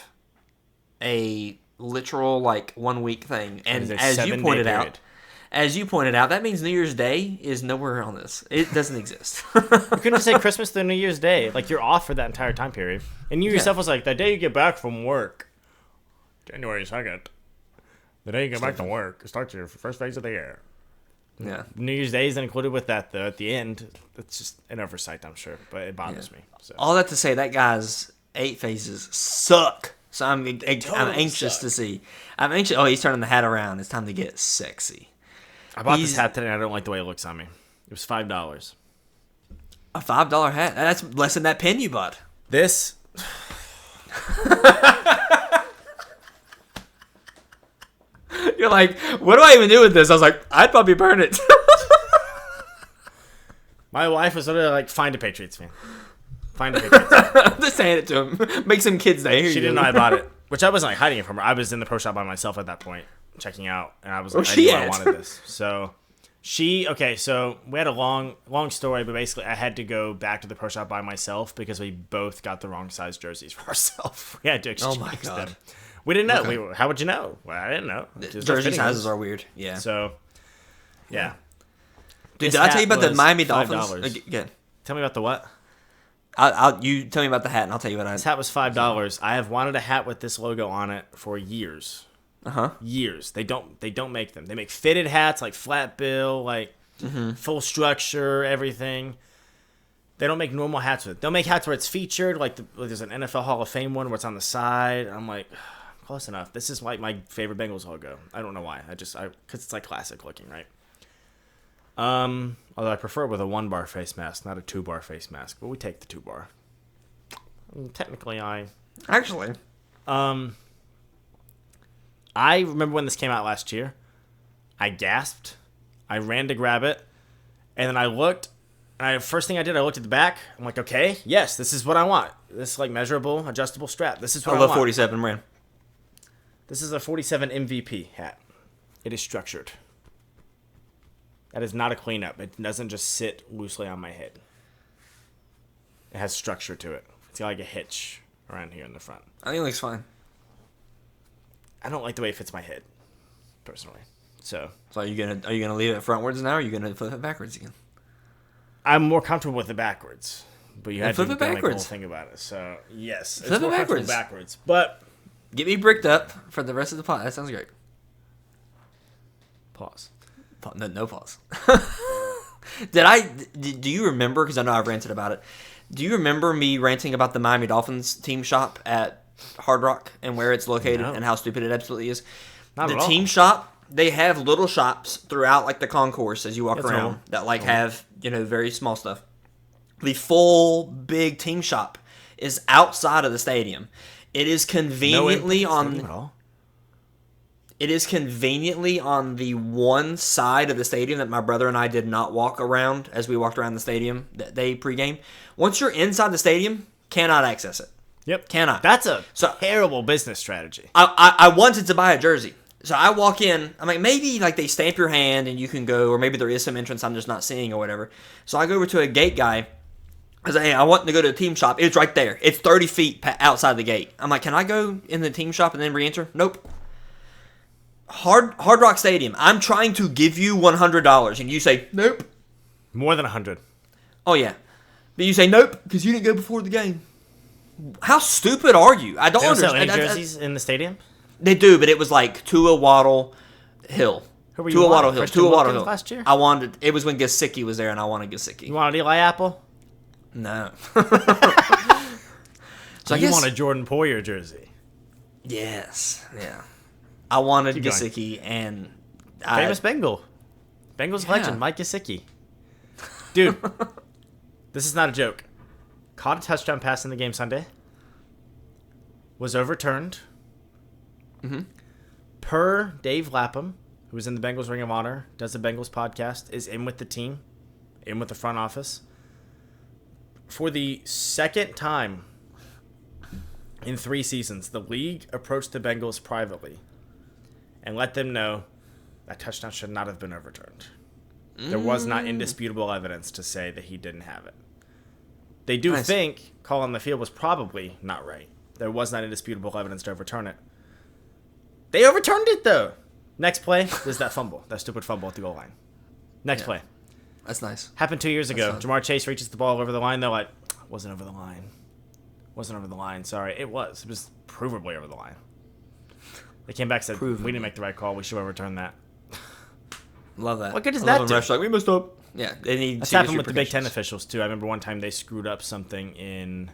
A literal like 1 week thing, and It is a as you 7-day pointed period. out, that means New Year's Day is nowhere on this. It doesn't exist. You couldn't just say Christmas to New Year's Day. Like, you're off for that entire time period. And you yourself was like, the day you get back from work, January 2nd, the day you get back to work, it starts your first phase of the year. Yeah. New Year's Day isn't included with that, though, at the end. It's just an oversight, I'm sure, but it bothers me. So. All that to say, that guy's 8 phases suck. So I'm anxious to see. I'm anxious. Oh, he's turning the hat around. It's time to get sexy. I bought this hat today, and I don't like the way it looks on me. It was $5. A $5 hat. That's less than that pen you bought. This... You're like, what do I even do with this? I was like, I'd probably burn it. My wife was literally like, find a Patriots fan. Find a Patriots fan. Just hand it to him. Make some kids day. Here She you didn't go. know I bought it, which I wasn't like hiding it from her. I was in the pro shop by myself at that point, checking out, and I was like, Where's I she knew I at? wanted this. So Okay, so we had a long story, but basically I had to go back to the pro shop by myself because we both got the wrong size jerseys for ourselves. We had to exchange them. We didn't know. Okay. How would you know? Well, I didn't know. Jersey sizes are weird. Yeah. So, yeah. Dude, did I tell you about the Miami Dolphins? $5. Tell me about the what? You tell me about the hat, and I'll tell you what I. This hat was $5. I have wanted a hat with this logo on it for years. Years. They don't make them. They make fitted hats, like flat bill, like full structure, everything. They don't make normal hats with it. They'll make hats where it's featured, like there's an NFL Hall of Fame one where it's on the side. I'm like, close enough. This is like my favorite Bengals logo. I don't know why. Because it's like classic looking, right? Although I prefer it with a 1-bar face mask, not a 2-bar face mask. But we take the 2-bar. Technically, Actually. I remember when this came out last year. I gasped. I ran to grab it. And then I looked. And first thing I did, I looked at the back. I'm like, okay, yes, this is what I want. This is like measurable, adjustable strap. This is what I want. love 47 brand. This is a 47 MVP hat. It is structured. That is not a cleanup. It doesn't just sit loosely on my head. It has structure to it. It's got like a hitch around here in the front. I think it looks fine. I don't like the way it fits my head, personally. So are you gonna leave it frontwards now, or are you gonna flip it backwards again? I'm more comfortable with it backwards. But you had to flip it make a whole backwards. thing about it. So yes, Flip it backwards. But get me bricked up for the rest of the pod. That sounds great. Pause. No pause. Do you remember, because I know I've ranted about it, do you remember me ranting about the Miami Dolphins team shop at Hard Rock and where it's located and how stupid it absolutely is? Not the at all. team shop, they have little shops throughout like the concourse as you walk around normal. that like have, very small stuff. The full big team shop is outside of the stadium. It is conveniently It is conveniently on the one side of the stadium that my brother and I did not walk around as we walked around the stadium that day pregame. Once you're inside the stadium, cannot access it. Yep. Cannot. That's a terrible business strategy. I wanted to buy a jersey. So I walk in. I'm like, maybe like they stamp your hand and you can go, or maybe there is some entrance I'm just not seeing or whatever. So I go over to a gate guy. I say, hey, I want to go to the team shop. It's right there. It's 30 feet outside the gate. I'm like, can I go in the team shop and then re-enter? Nope. Hard Rock Stadium. I'm trying to give you $100, and you say nope. More than 100. Oh yeah, but you say nope because you didn't go before the game. How stupid are you? I don't They don't sell understand. any jerseys in the stadium? They do, but it was like Tua Waddle Hill. Who were you Tua wanting? Waddle Hill. Christian Tua Waddle Wilkins Hill. last year? I wanted. It was when Gesicki was there, and I wanted Gesicki. You wanted Eli Apple? No. So you want a Jordan Poyer jersey? Yes. Yeah. I wanted Keep going. Gesicki and Famous Bengal. Bengals legend, Mike Gesicki. Dude, this is not a joke. Caught a touchdown pass in the game Sunday. Was overturned. Per Dave Lapham, who was in the Bengals Ring of Honor, does the Bengals podcast, is in with the team, in with the front office. For the second time in 3 seasons, the league approached the Bengals privately and let them know that touchdown should not have been overturned. There was not indisputable evidence to say that he didn't have it. They do think call on the field was probably not right. There was not indisputable evidence to overturn it. They overturned it, though. Next play, there's that fumble. That stupid fumble at the goal line. Next play. That's nice. Happened 2 years ago. fun. Jamar Chase reaches the ball over the line. They're like, wasn't over the line. Wasn't over the line. Sorry. It was. It was provably over the line. They came back and said, we didn't make the right call. We should overturn that. Love that. What good does that do? Like, we messed up. Yeah, they need. That's happened with the Big Ten officials, too. I remember one time they screwed up something in,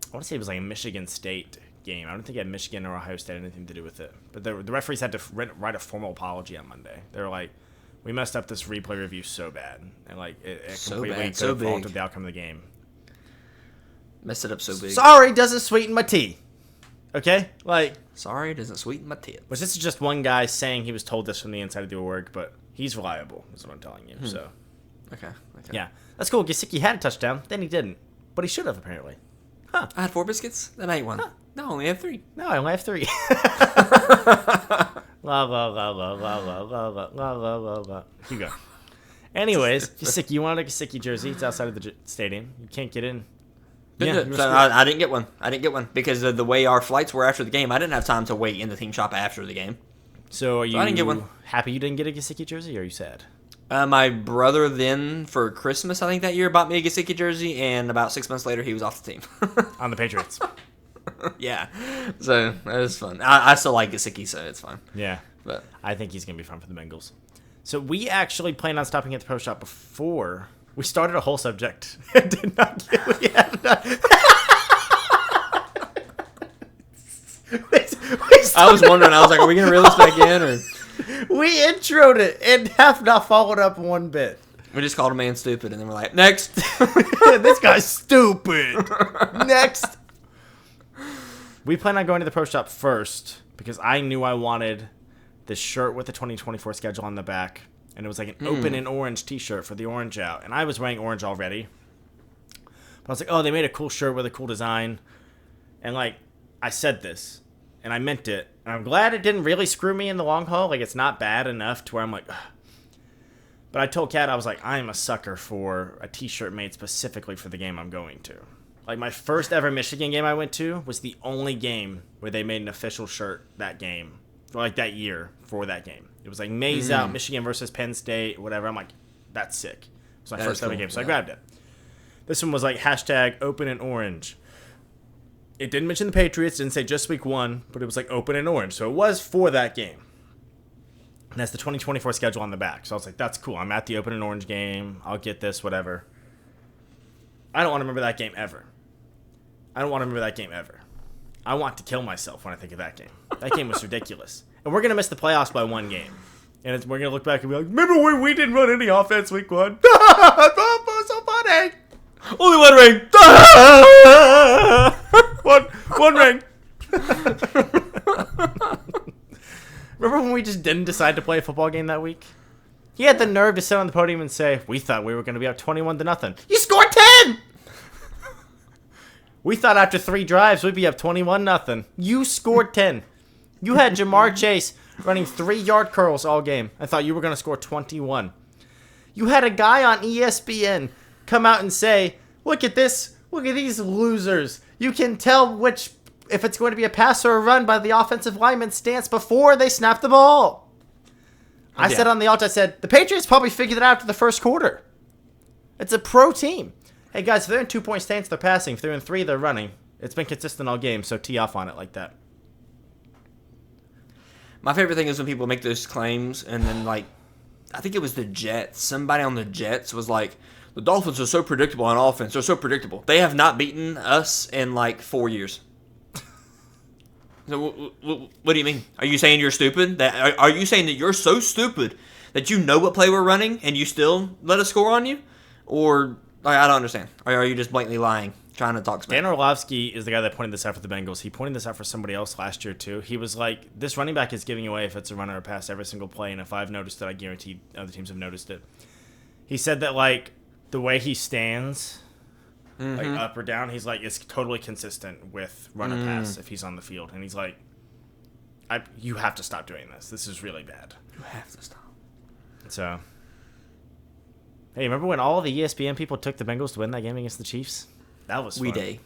I want to say it was like a Michigan State game. I don't think it had Michigan or Ohio State had anything to do with it. But the referees had to write a formal apology on Monday. They were like, we messed up this replay review so bad. And like it completely could have altered the outcome of the game. Messed it up so big. Sorry doesn't sweeten my tea. Okay? Like, sorry doesn't sweeten my tea. Which this is just one guy saying he was told this from the inside of the org, but he's reliable, is what I'm telling you. So, Okay. yeah. That's cool. Gesicki had a touchdown, then he didn't. But he should have, apparently. Huh. I had 4 biscuits, then I ate 1. No, I only have 3. No, I only have 3. La la la la la la la la la la la la. You go. Anyways, Gesicki, you wanted a Gesicki jersey. It's outside of the stadium. You can't get in. Yeah, So I didn't get one. I didn't get one because of the way our flights were after the game. I didn't have time to wait in the team shop after the game. So are you I didn't get one. happy you didn't get a Gesicki jersey, or are you sad? My brother then, for Christmas, I think that year, bought me a Gesicki jersey, and about 6 months later, he was off the team. On the Patriots. Yeah. So, that was fun. I still like Gesicki, so it's fine. Yeah. But I think he's going to be fun for the Bengals. So we actually planned on stopping at the pro shop before we started a whole subject. Did not get we had not. I was wondering, I was like, are we going to reel this back in, or? We introed it and have not followed up one bit. We just called a man stupid, and then we're like, next. This guy's stupid. Next. We plan on going to the pro shop first because I knew I wanted this shirt with the 2024 schedule on the back. And it was like an open and orange t-shirt for the orange out. And I was wearing orange already. But I was like, oh, they made a cool shirt with a cool design. And like, I said this. And I meant it. And I'm glad it didn't really screw me in the long haul. Like, it's not bad enough to where I'm like, ugh. But I told Kat, I was like, I'm a sucker for a t-shirt made specifically for the game I'm going to. Like, my first ever Michigan game I went to was the only game where they made an official shirt that game. Or like that year for that game. It was like Mays out, Michigan versus Penn State, whatever. I'm like, that's sick. It was my first ever game, so I grabbed it. This one was like hashtag open and orange. It didn't mention the Patriots, didn't say just week 1, but it was like open and orange. So it was for that game. And that's the 2024 schedule on the back. So I was like, that's cool. I'm at the open and orange game. I'll get this, whatever. I don't want to remember that game ever. I want to kill myself when I think of that game. That game was ridiculous. And we're going to miss the playoffs by 1 game. And we're going to look back and be like, remember when we didn't run any offense week 1? So funny. Only 1 ring. one ring. Remember when we just didn't decide to play a football game that week? He had the nerve to sit on the podium and say, we thought we were going to be up 21-0. You scored 10! We thought after 3 drives we'd be up 21-0. You scored 10. You had Jamar Chase running 3-yard curls all game. I thought you were going to score 21. You had a guy on ESPN come out and say, look at this. Look at these losers. You can tell if it's going to be a pass or a run by the offensive lineman's stance before they snap the ball. I said on the alt, I said, the Patriots probably figured it out after the first quarter. It's a pro team. Hey, guys, if they're in 2-point stance, they're passing. If they're in 3, they're running. It's been consistent all game, so tee off on it like that. My favorite thing is when people make those claims, and then, like, I think it was the Jets. Somebody on the Jets was like, the Dolphins are so predictable on offense. They're so predictable. They have not beaten us in, like, 4 years. So, what do you mean? Are you saying you're stupid? Are you saying that you're so stupid that you know what play we're running and you still let us score on you? Or... I don't understand. Or are you just blatantly lying, trying to talk smack? Dan Orlovsky is the guy that pointed this out for the Bengals. He pointed this out for somebody else last year, too. He was like, this running back is giving away if it's a run or a pass every single play, and if I've noticed it, I guarantee other teams have noticed it. He said that, like, the way he stands, like, up or down, he's like, it's totally consistent with run or pass if he's on the field. And he's like, you have to stop doing this. This is really bad. You have to stop. So... Hey, remember when all the ESPN people took the Bengals to win that game against the Chiefs? That was fun.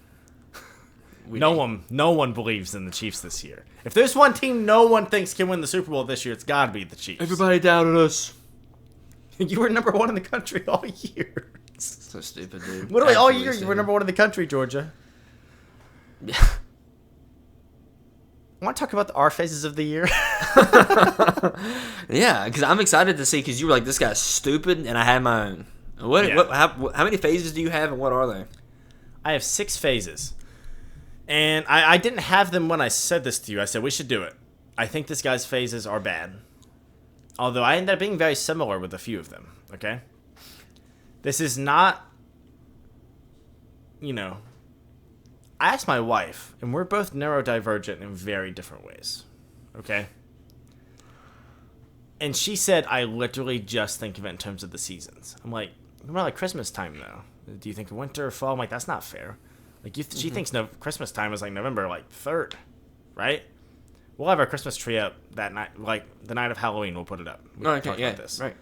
No one believes in the Chiefs this year. If there's one team no one thinks can win the Super Bowl this year, it's got to be the Chiefs. Everybody doubted us. You were number 1 in the country all year. So stupid, dude. Literally all year you were number 1 in the country, Georgia. Yeah. Want to talk about our phases of the year? Yeah, because I'm excited to see, because you were like, this guy's stupid, and I had my own. How many phases do you have, and what are they? I have 6 phases. And I didn't have them when I said this to you. I said, we should do it. I think this guy's phases are bad. Although I ended up being very similar with a few of them, okay? This is not, I asked my wife, and we're both neurodivergent in very different ways, okay? And she said, I literally just think of it in terms of the seasons. I'm like, more like Christmas time, though. Do you think winter or fall? I'm like, that's not fair. Like, she thinks Christmas time is like November, like 3rd, right? We'll have our Christmas tree up that night, like the night of Halloween. We'll put it up. We can talk about this. Right.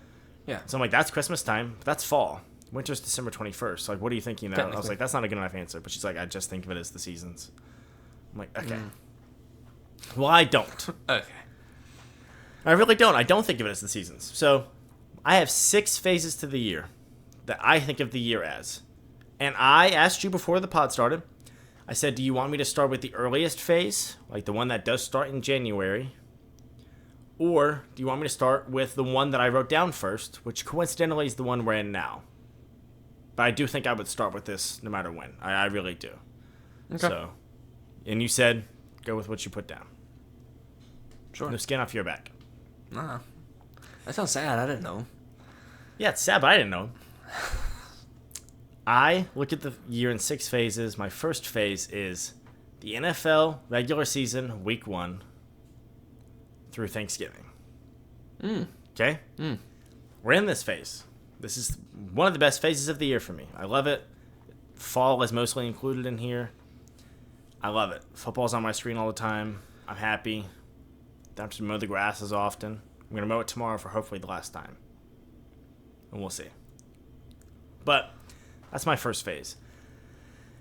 Yeah. So I'm like, that's Christmas time. But that's fall. Winter's December 21st. Like, what are you thinking? Now? I was like, that's not a good enough answer. But she's like, I just think of it as the seasons. I'm like, okay. Well, I don't. Okay. I really don't. I don't think of it as the seasons. So I have 6 phases to the year that I think of the year as. And I asked you before the pod started. I said, do you want me to start with the earliest phase, like the one that does start in January? Or do you want me to start with the one that I wrote down first, which coincidentally is the one we're in now? But I do think I would start with this no matter when. I really do. Okay. So, and you said, go with what you put down. Sure. No skin off your back. Nah. That sounds sad. I didn't know. Yeah, it's sad, but I didn't know. I look at the year in 6 phases. My first phase is the NFL regular season, week 1, through Thanksgiving. Okay? We're in this phase. This is one of the best phases of the year for me. I love it. Fall is mostly included in here. I love it. Football's on my screen all the time. I'm happy. Don't have to mow the grass as often. I'm going to mow it tomorrow for hopefully the last time. And we'll see. But that's my first phase.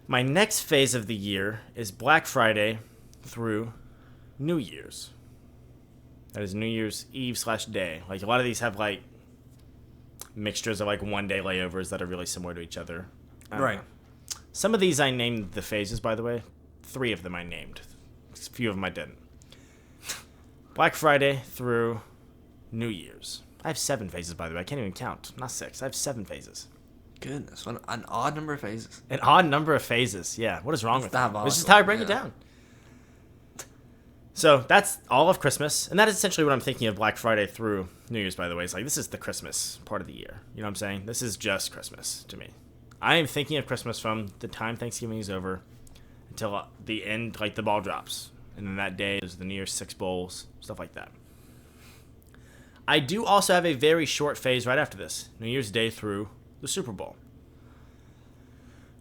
My next phase of the year is Black Friday through New Year's. That is New Year's Eve / day. Like, a lot of these have, like, mixtures of, like, one-day layovers that are really similar to each other. Right. Some of these I named the phases, by the way. 3 of them I named. A few of them I didn't. Black Friday through New Year's. I have 7 phases, by the way. I can't even count. Not 6. I have 7 phases. Goodness, what an odd number of phases. An odd number of phases. Yeah, what is wrong with that? This is diabolical, how I break it down. So that's all of Christmas, and that is essentially what I'm thinking of Black Friday through New Year's, by the way. It's like, this is the Christmas part of the year. You know what I'm saying? This is just Christmas to me. I am thinking of Christmas from the time Thanksgiving is over until the end, like the ball drops. And then that day is the New Year's 6 bowls, stuff like that. I do also have a very short phase right after this, New Year's Day through the Super Bowl,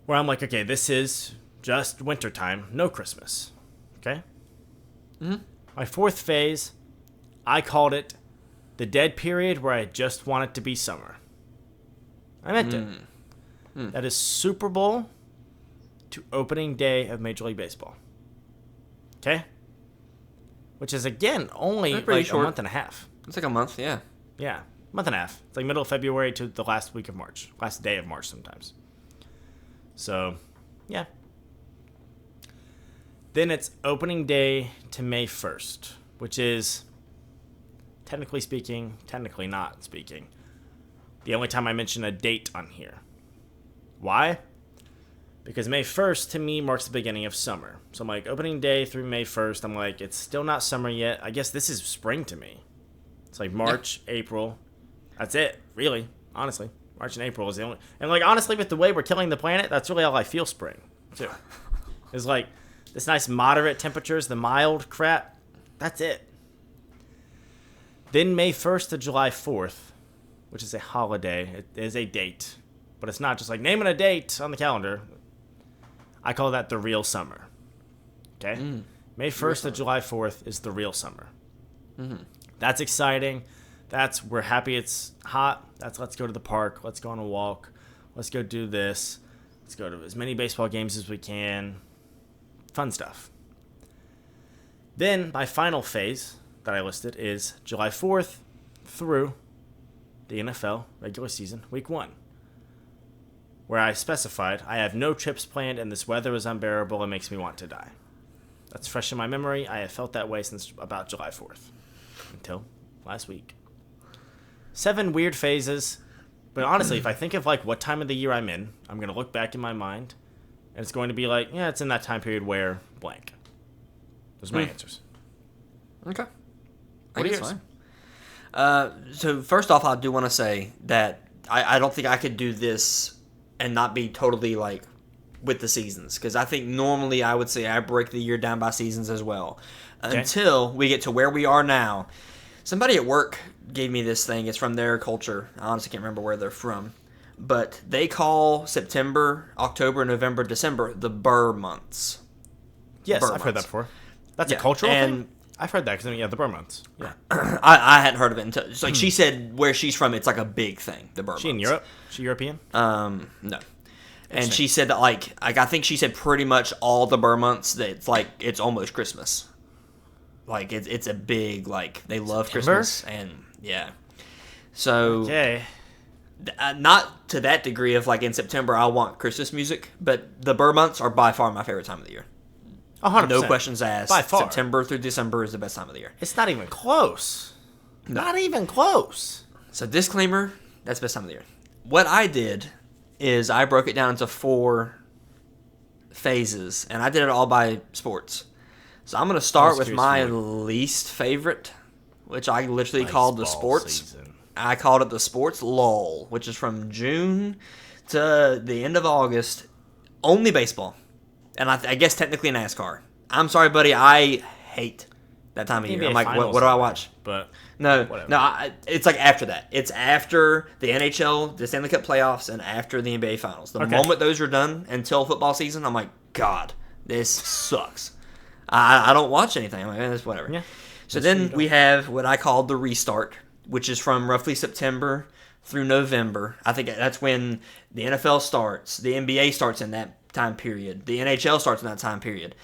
where I'm like, okay, this is just wintertime, no Christmas. Okay? My 4th phase, I called it the dead period where I just want it to be summer. I meant it. That is Super Bowl to opening day of Major League Baseball. Okay? Which is, again, only like short. A month and a half. It's like a month, yeah. Yeah, month and a half. It's like middle of February to the last week of March. Last day of March sometimes. So, yeah. Then it's opening day to May 1st, which is, technically speaking, technically not speaking, the only time I mention a date on here. Why? Because May 1st, to me, marks the beginning of summer. So I'm like, opening day through May 1st, I'm like, it's still not summer yet. I guess this is spring to me. It's like March, April. That's it, really, honestly. March and April is the only... And, like, honestly, with the way we're killing the planet, that's really all I feel spring, too. It's like, this nice moderate temperatures, the mild crap, that's it. Then May 1st to July 4th, which is a holiday. It is a date. But it's not just like naming a date on the calendar. I call that the real summer. Okay? May 1st to July 4th is the real summer. That's exciting. That's, we're happy it's hot. That's, let's go to the park. Let's go on a walk. Let's go do this. Let's go to as many baseball games as we can. Fun stuff. Then my final phase that I listed is July 4th through the NFL regular season, week 1. Where I specified, I have no trips planned and this weather is unbearable and makes me want to die. That's fresh in my memory. I have felt that way since about July 4th. Until last week. 7 weird phases. But honestly, if I think of like what time of the year I'm in, I'm going to look back in my mind. And it's going to be like, yeah, it's in that time period where blank. Those are my answers. Okay. What are yours? Fine. So first off, I do want to say that I don't think I could do this and not be totally like with the seasons. Because I think normally I would say I break the year down by seasons as well. Okay. Until we get to where we are now. Somebody at work gave me this thing. It's from their culture. I honestly can't remember where they're from. But they call September, October, November, December the Burr months. Yes, I've heard that before. That's a cultural thing? I've heard that because the Burr months. Yeah. I hadn't heard of it until it's like she said where she's from. It's like a big thing. The Burr months. She in Europe? She European? No. And she said that like I think she said pretty much all the Burr months that it's almost Christmas. Like it's a big like they love September? Christmas and yeah. So Okay. Not to that degree of like in September I want Christmas music, but the Burr months are by far my favorite time of the year. 100%. No questions asked. By far. September through December is the best time of the year. It's not even close. Not even close. So disclaimer, that's the best time of the year. What I did is I broke it down into 4 phases, and I did it all by sports. So I'm going to start with my least favorite, which I literally called the sports. Season. I called it the sports lull, which is from June to the end of August, only baseball. And I guess technically NASCAR. I'm sorry, buddy. I hate that time of year. I'm like, what do I watch? But No, whatever. no. It's like after that. It's after the NHL, the Stanley Cup playoffs, and after the NBA Finals. The moment those are done until football season, I'm like, God, this sucks. I don't watch anything. I'm like, it's whatever. Yeah. So then we have what I call the restart, which is from roughly September through November. I think that's when the NFL starts. The NBA starts in that time period. The NHL starts in that time period.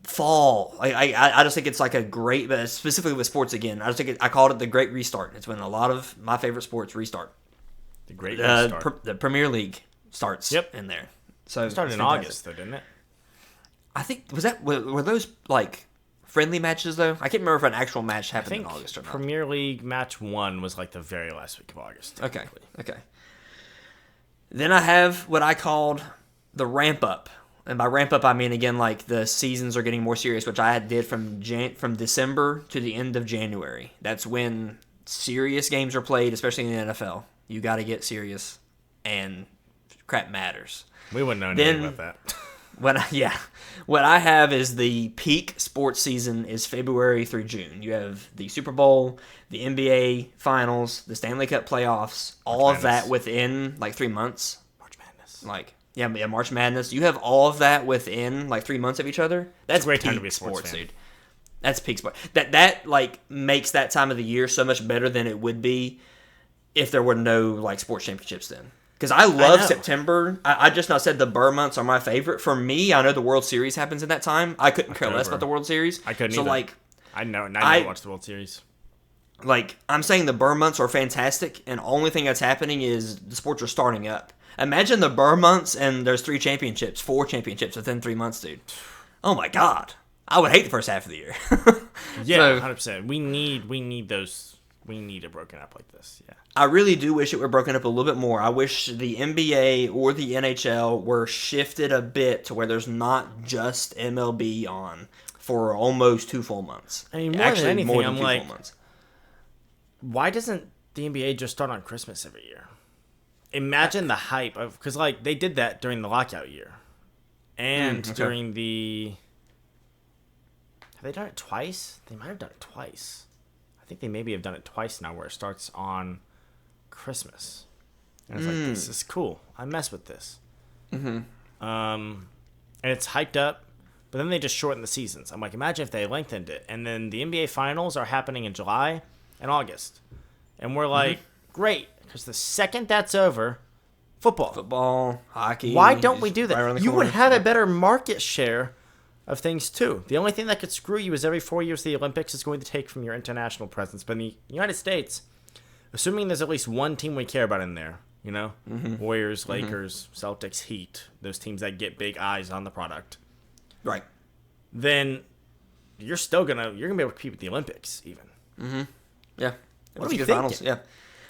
Fall. I just think it's like a great, but specifically with sports again, I called it the great restart. It's when a lot of my favorite sports restart. The great restart. The Premier League starts in there. So It started in August, though, didn't it? I think, were those like friendly matches, though? I can't remember if an actual match happened in August or not. Premier League match 1 was like the very last week of August. Okay. Then I have what I called the ramp up. And by ramp up, I mean, again, like the seasons are getting more serious, which I did from December to the end of January. That's when serious games are played, especially in the NFL. You got to get serious, and crap matters. We wouldn't know anything about that. What I have is the peak sports season is February through June. You have the Super Bowl, the NBA Finals, the Stanley Cup playoffs, all of that within like 3 months. March Madness. Like, yeah, March Madness. You have all of that within like 3 months of each other. That's a great peak time to be a sports fan. dude. That's peak sports. That like makes that time of the year so much better than it would be if there were no like sports championships then. Because I love September. I just now said the Burr months are my favorite. For me, I know the World Series happens at that time. I couldn't care less about the World Series. I couldn't so either. Like, I never watched the World Series. Like, I'm saying the Burr months are fantastic, and the only thing that's happening is the sports are starting up. Imagine the Burr months, and there's 4 championships within 3 months, dude. Oh my God. I would hate the first half of the year. Yeah, 100%. We need those. We need it broken up like this. Yeah. I really do wish it were broken up a little bit more. I wish the NBA or the NHL were shifted a bit to where there's not just MLB on for almost 2 full months. I mean, more than anything, I'm like, why doesn't the NBA just start on Christmas every year? Imagine the hype of, because like they did that during the lockout year, and during the. Have they done it twice? They might have done it twice. I think they maybe have done it twice now, where it starts on Christmas, and it's like, this is cool. I mess with this. And it's hyped up, but then they just shorten the seasons. I'm like, imagine if they lengthened it, and then the NBA finals are happening in July and August, and we're like, great, because the second that's over, football, hockey. Why don't we do that? Right, you would have a better market share of things too. The only thing that could screw you is every 4 years the Olympics is going to take from your international presence. But in the United States, assuming there's at least one team we care about in there, you know, Warriors, Lakers, Celtics, Heat, those teams that get big eyes on the product, right? Then you're gonna be able to compete with the Olympics even. Yeah. What are we good thinking? finals. Yeah.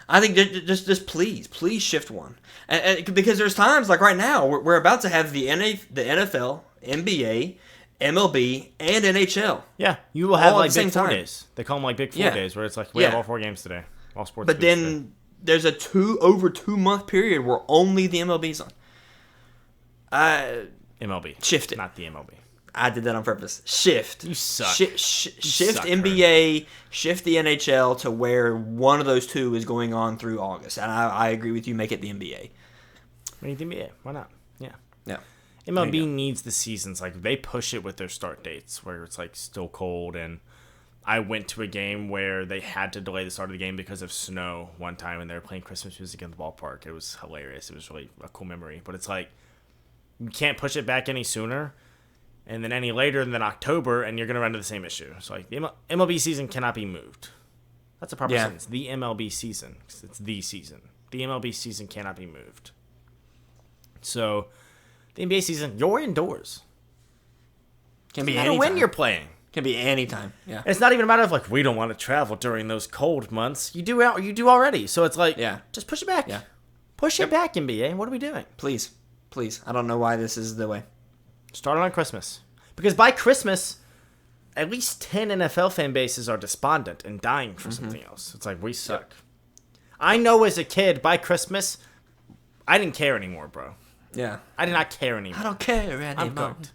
I think just please shift one, and because there's times like right now we're about to have the NFL, NBA, MLB, and NHL. Yeah, you will have all like at the big same 4 time. days. They call them like big 4 days, where it's like we have all 4 games today, all sports. But then there's a over 2 month period where only the MLB's on. MLB Shift it. not the MLB. I did that on purpose. Shift. You suck. Shift suck, NBA, shift the NHL to where one of those 2 is going on through August. And I agree with you. Make it the NBA. Make it the NBA. Why not? Yeah. Yeah. MLB needs the seasons. Like, they push it with their start dates where it's, like, still cold. And I went to a game where they had to delay the start of the game because of snow one time, and they were playing Christmas music in the ballpark. It was hilarious. It was really a cool memory. But it's like, you can't push it back any sooner and then any later than October, and you're going to run into the same issue. So, like, the MLB season cannot be moved. That's a proper sentence. The MLB season. It's the season. The MLB season cannot be moved. So, the NBA season, you're indoors. Can be no matter anytime. when you're playing. Can be anytime. Yeah. And it's not even a matter of like we don't want to travel during those cold months. You do already. So it's like just push it back. Yeah. Push it back, NBA. What are we doing? Please. I don't know why this is the way. Start it on Christmas. Because by Christmas, at least 10 NFL fan bases are despondent and dying for something else. It's like we suck. Yep. I know as a kid by Christmas, I didn't care anymore, bro. Yeah. I did not care anymore. I don't care anymore. I'm cooked.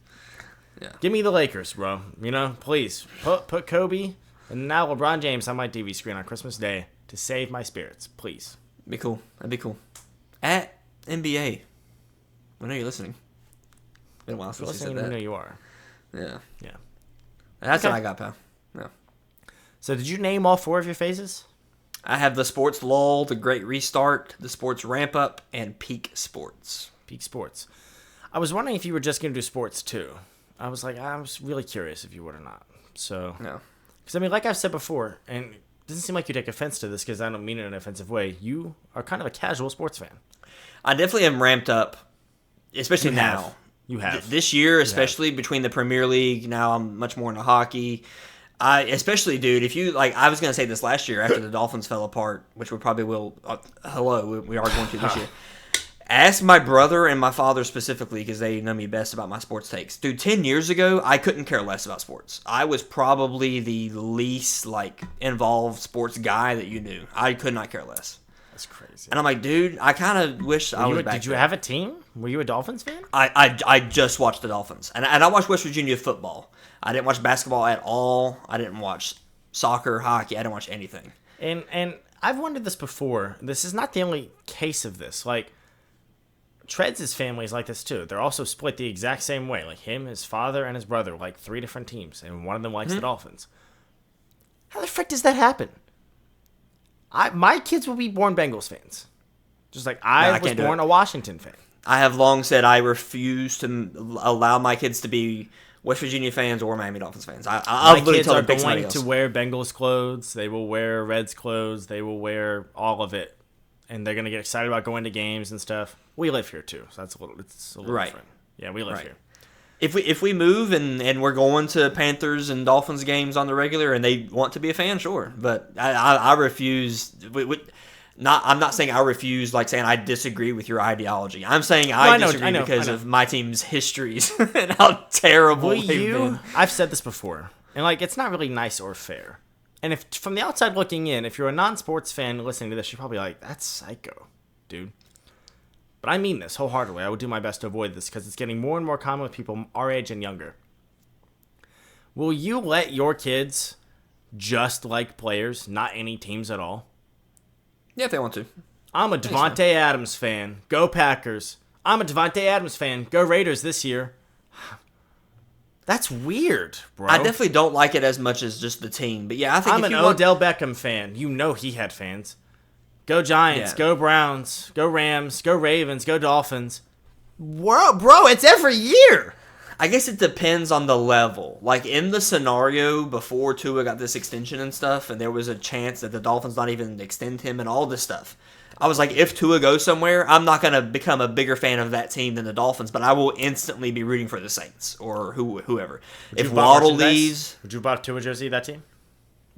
Yeah. Give me the Lakers, bro. You know, please. Put Kobe and now LeBron James on my TV screen on Christmas Day to save my spirits. Please. Be cool. That'd be cool. At NBA. I know you're listening. Been a while since you said that. I know you are. Yeah. Yeah. That's what I got, pal. Yeah. So did you name all 4 of your phases? I have the sports lull, the great restart, the sports ramp up, and peak sports. Peak sports. I was wondering if you were just going to do sports too. I was really curious if you would or not. So, no. Because, I mean, like I've said before, and it doesn't seem like you take offense to this because I don't mean it in an offensive way, you are kind of a casual sports fan. I definitely am ramped up, especially now. You have. This year, especially between the Premier League, now I'm much more into hockey. Especially, dude, if you, like, I was going to say this last year after the Dolphins fell apart, which we probably will, we are going to this year. Ask my brother and my father specifically, because they know me best about my sports takes. Dude, 10 years ago, I couldn't care less about sports. I was probably the least, like, involved sports guy that you knew. I could not care less. That's crazy. And I'm like, dude, I kind of wish I was back Did you there. have a team? Were you a Dolphins fan? I just watched the Dolphins. And I watched West Virginia football. I didn't watch basketball at all. I didn't watch soccer, hockey. I didn't watch anything. And I've wondered this before. This is not the only case of this. Like, Treads' family is like this too. They're also split the exact same way. Like him, his father, and his brother like 3 different teams, and one of them likes the Dolphins. How the frick does that happen? My kids will be born Bengals fans, just like I was born a Washington fan. I have long said I refuse to allow my kids to be West Virginia fans or Miami Dolphins fans. My kids are going to wear Bengals clothes. They will wear Reds clothes. They will wear all of it. And they're going to get excited about going to games and stuff. We live here too, so it's a little different. Yeah, we live here. If we move and we're going to Panthers and Dolphins games on the regular and they want to be a fan, sure. But I refuse. I'm not saying I refuse, like saying I disagree with your ideology. I'm saying I disagree because of my team's histories and how terrible they've been. I've said this before, and like it's not really nice or fair. And if from the outside looking in, if you're a non-sports fan listening to this, you're probably like, that's psycho, dude. But I mean this wholeheartedly. I would do my best to avoid this because it's getting more and more common with people our age and younger. Will you let your kids just like players, not any teams at all? Yeah, if they want to. I'm a Devontae Adams fan. Go Packers. I'm a Devontae Adams fan. Go Raiders this year. That's weird, bro. I definitely don't like it as much as just the team. But yeah, I think I'm an Odell Beckham fan. You know he had fans. Go Giants. Yeah. Go Browns. Go Rams. Go Ravens. Go Dolphins. Bro, it's every year. I guess it depends on the level. Like, in the scenario before Tua got this extension and stuff, and there was a chance that the Dolphins not even extend him and all this stuff, I was like, if Tua goes somewhere, I'm not going to become a bigger fan of that team than the Dolphins, but I will instantly be rooting for the Saints or whoever. If Waddle leaves... Would you buy a Tua jersey of that team?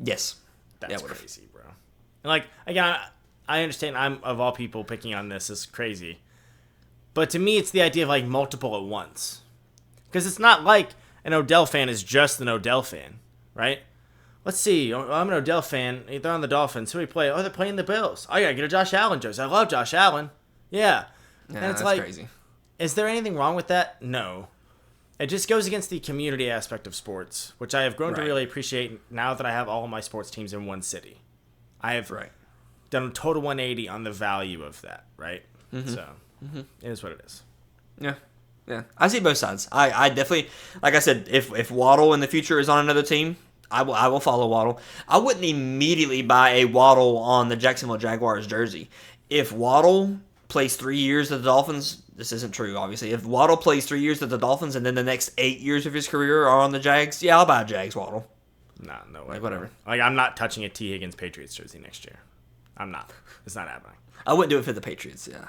Yes. That's crazy, bro. And like, again, I understand I'm, of all people, picking on this is crazy. But to me, it's the idea of, like, multiple at once. Because it's not like an Odell fan is just an Odell fan, right? Let's see. I'm an Odell fan. They're on the Dolphins. Who do we play? Oh, they're playing the Bills. Oh, I gotta get a Josh Allen jersey. I love Josh Allen. Yeah. And it's that's like, crazy. Is there anything wrong with that? No. It just goes against the community aspect of sports, which I have grown to really appreciate now that I have all of my sports teams in one city. I have done a total 180 on the value of that, right? Mm-hmm. So, it is what it is. Yeah. Yeah, I see both sides. I definitely, like I said, if Waddle in the future is on another team, I will follow Waddle. I wouldn't immediately buy a Waddle on the Jacksonville Jaguars jersey. If Waddle plays 3 years at the Dolphins, this isn't true, obviously. If Waddle plays 3 years at the Dolphins and then the next 8 years of his career are on the Jags, yeah, I'll buy a Jags Waddle. Nah, no way. Like, whatever. Like, I'm not touching a T. Higgins Patriots jersey next year. I'm not. It's not happening. I wouldn't do it for the Patriots, yeah.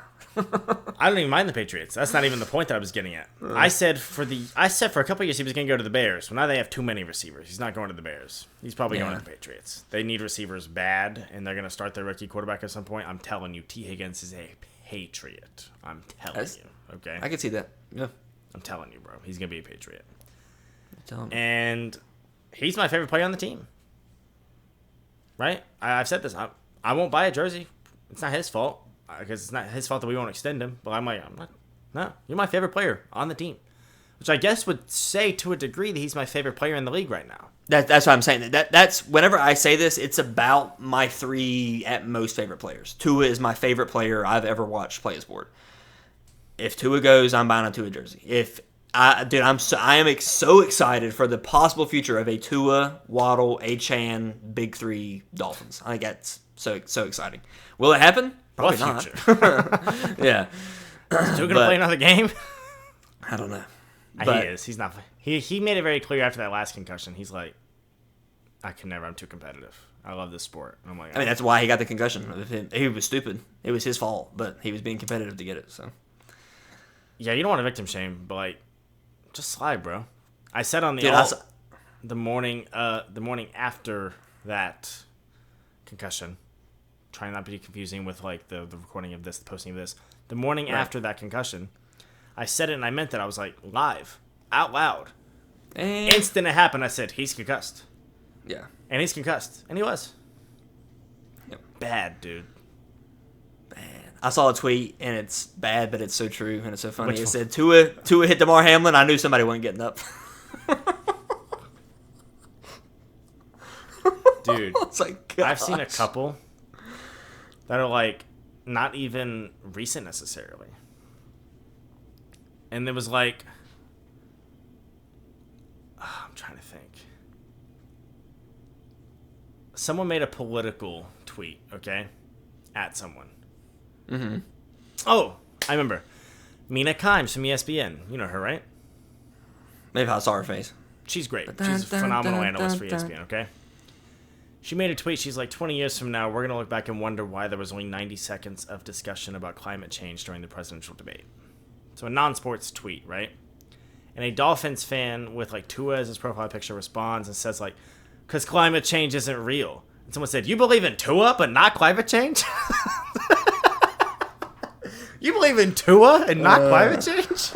I don't even mind the Patriots. That's not even the point that I was getting at. I said for a couple of years he was going to go to the Bears. Well, now they have too many receivers. He's not going to the Bears. He's probably going to the Patriots. They need receivers bad, and they're going to start their rookie quarterback at some point. I'm telling you, T. Higgins is a Patriot. I'm telling you. Okay? I can see that. Yeah. I'm telling you, bro. He's going to be a Patriot. Tell me. And he's my favorite player on the team. Right? I've said this. I won't buy a jersey. It's not his fault. Because it's not his fault that we won't extend him. But I'm not. No, you're my favorite player on the team. Which I guess would say to a degree that he's my favorite player in the league right now. That's what I'm saying. That's whenever I say this, it's about my 3 at most favorite players. Tua is my favorite player I've ever watched play a sport. If Tua goes, I'm buying a Tua jersey. I am so excited for the possible future of a Tua, Waddle, Achane, Big 3 Dolphins. I think that's so exciting. Will it happen? Probably not. Yeah. Still gonna play another game? I don't know. He is. He's not. He made it very clear after that last concussion. He's like, I can never. I'm too competitive. I love this sport. And I'm like, I mean, that's why he got the concussion. He was stupid. It was his fault, but he was being competitive to get it. So. Yeah, you don't want to victim shame, but like, just slide, bro. I said on the morning after that concussion. Trying not to be confusing with like the recording of this, the posting of this. The morning after that concussion, I said it and I meant it. I was like, live, out loud. And instant it happened, I said, he's concussed. Yeah. And he's concussed. And he was. Yep. Bad, dude. Bad. I saw a tweet and it's bad, but it's so true and it's so funny. It said, Tua hit Damar Hamlin. I knew somebody wasn't getting up. Dude. It's like, gosh. I've seen a couple that are like not even recent necessarily. And it was like, I'm trying to think. Someone made a political tweet, okay? At someone. Mm-hmm. Oh, I remember. Mina Kimes from ESPN. You know her, right? Maybe I saw her face. She's great. She's a phenomenal analyst for ESPN, okay? She made a tweet. She's like, 20 years from now, we're going to look back and wonder why there was only 90 seconds of discussion about climate change during the presidential debate. So a non-sports tweet, right? And a Dolphins fan with like Tua as his profile picture responds and says like, because climate change isn't real. And someone said, you believe in Tua but not climate change? You believe in Tua and not climate change?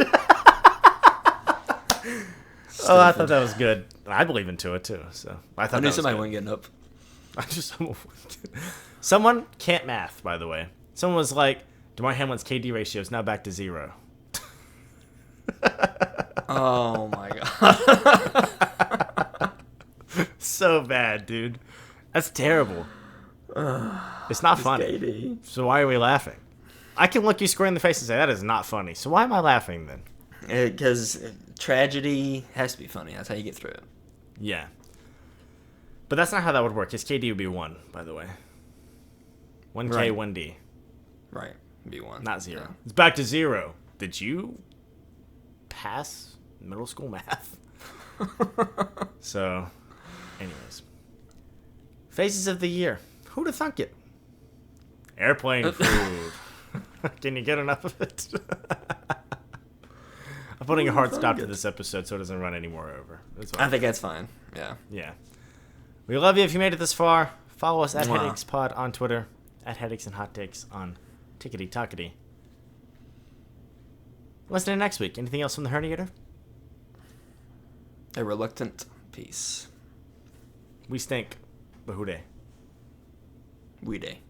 Oh, I thought that was good. I believe in Tua too. So I knew somebody wasn't getting up. Someone can't math, by the way. Someone was like, Damar Hamlin's KD ratio is now back to 0. Oh my god. So bad, dude. That's terrible. It's not funny. KD. So why are we laughing? I can look you square in the face and say, that is not funny. So why am I laughing then? Because tragedy has to be funny. That's how you get through it. Yeah. But that's not how that would work. His KD would be 1, by the way. 1K, Right. 1D. Right. Be 1. Not 0. Yeah. It's back to 0. Did you pass middle school math? So, anyways. Phases of the year. Who'd have thunk it? Airplane food. Can you get enough of it? I'm putting a hard stop to this episode so it doesn't run any more over. I think that's fine. Yeah. Yeah. We love you if you made it this far. Follow us at Mwah. Headaches Pod on Twitter, at Headaches and Hot Takes on Tickety Tockety. Listen in next week. Anything else from the Herniator? A reluctant peace. We stink. But who dey? We day.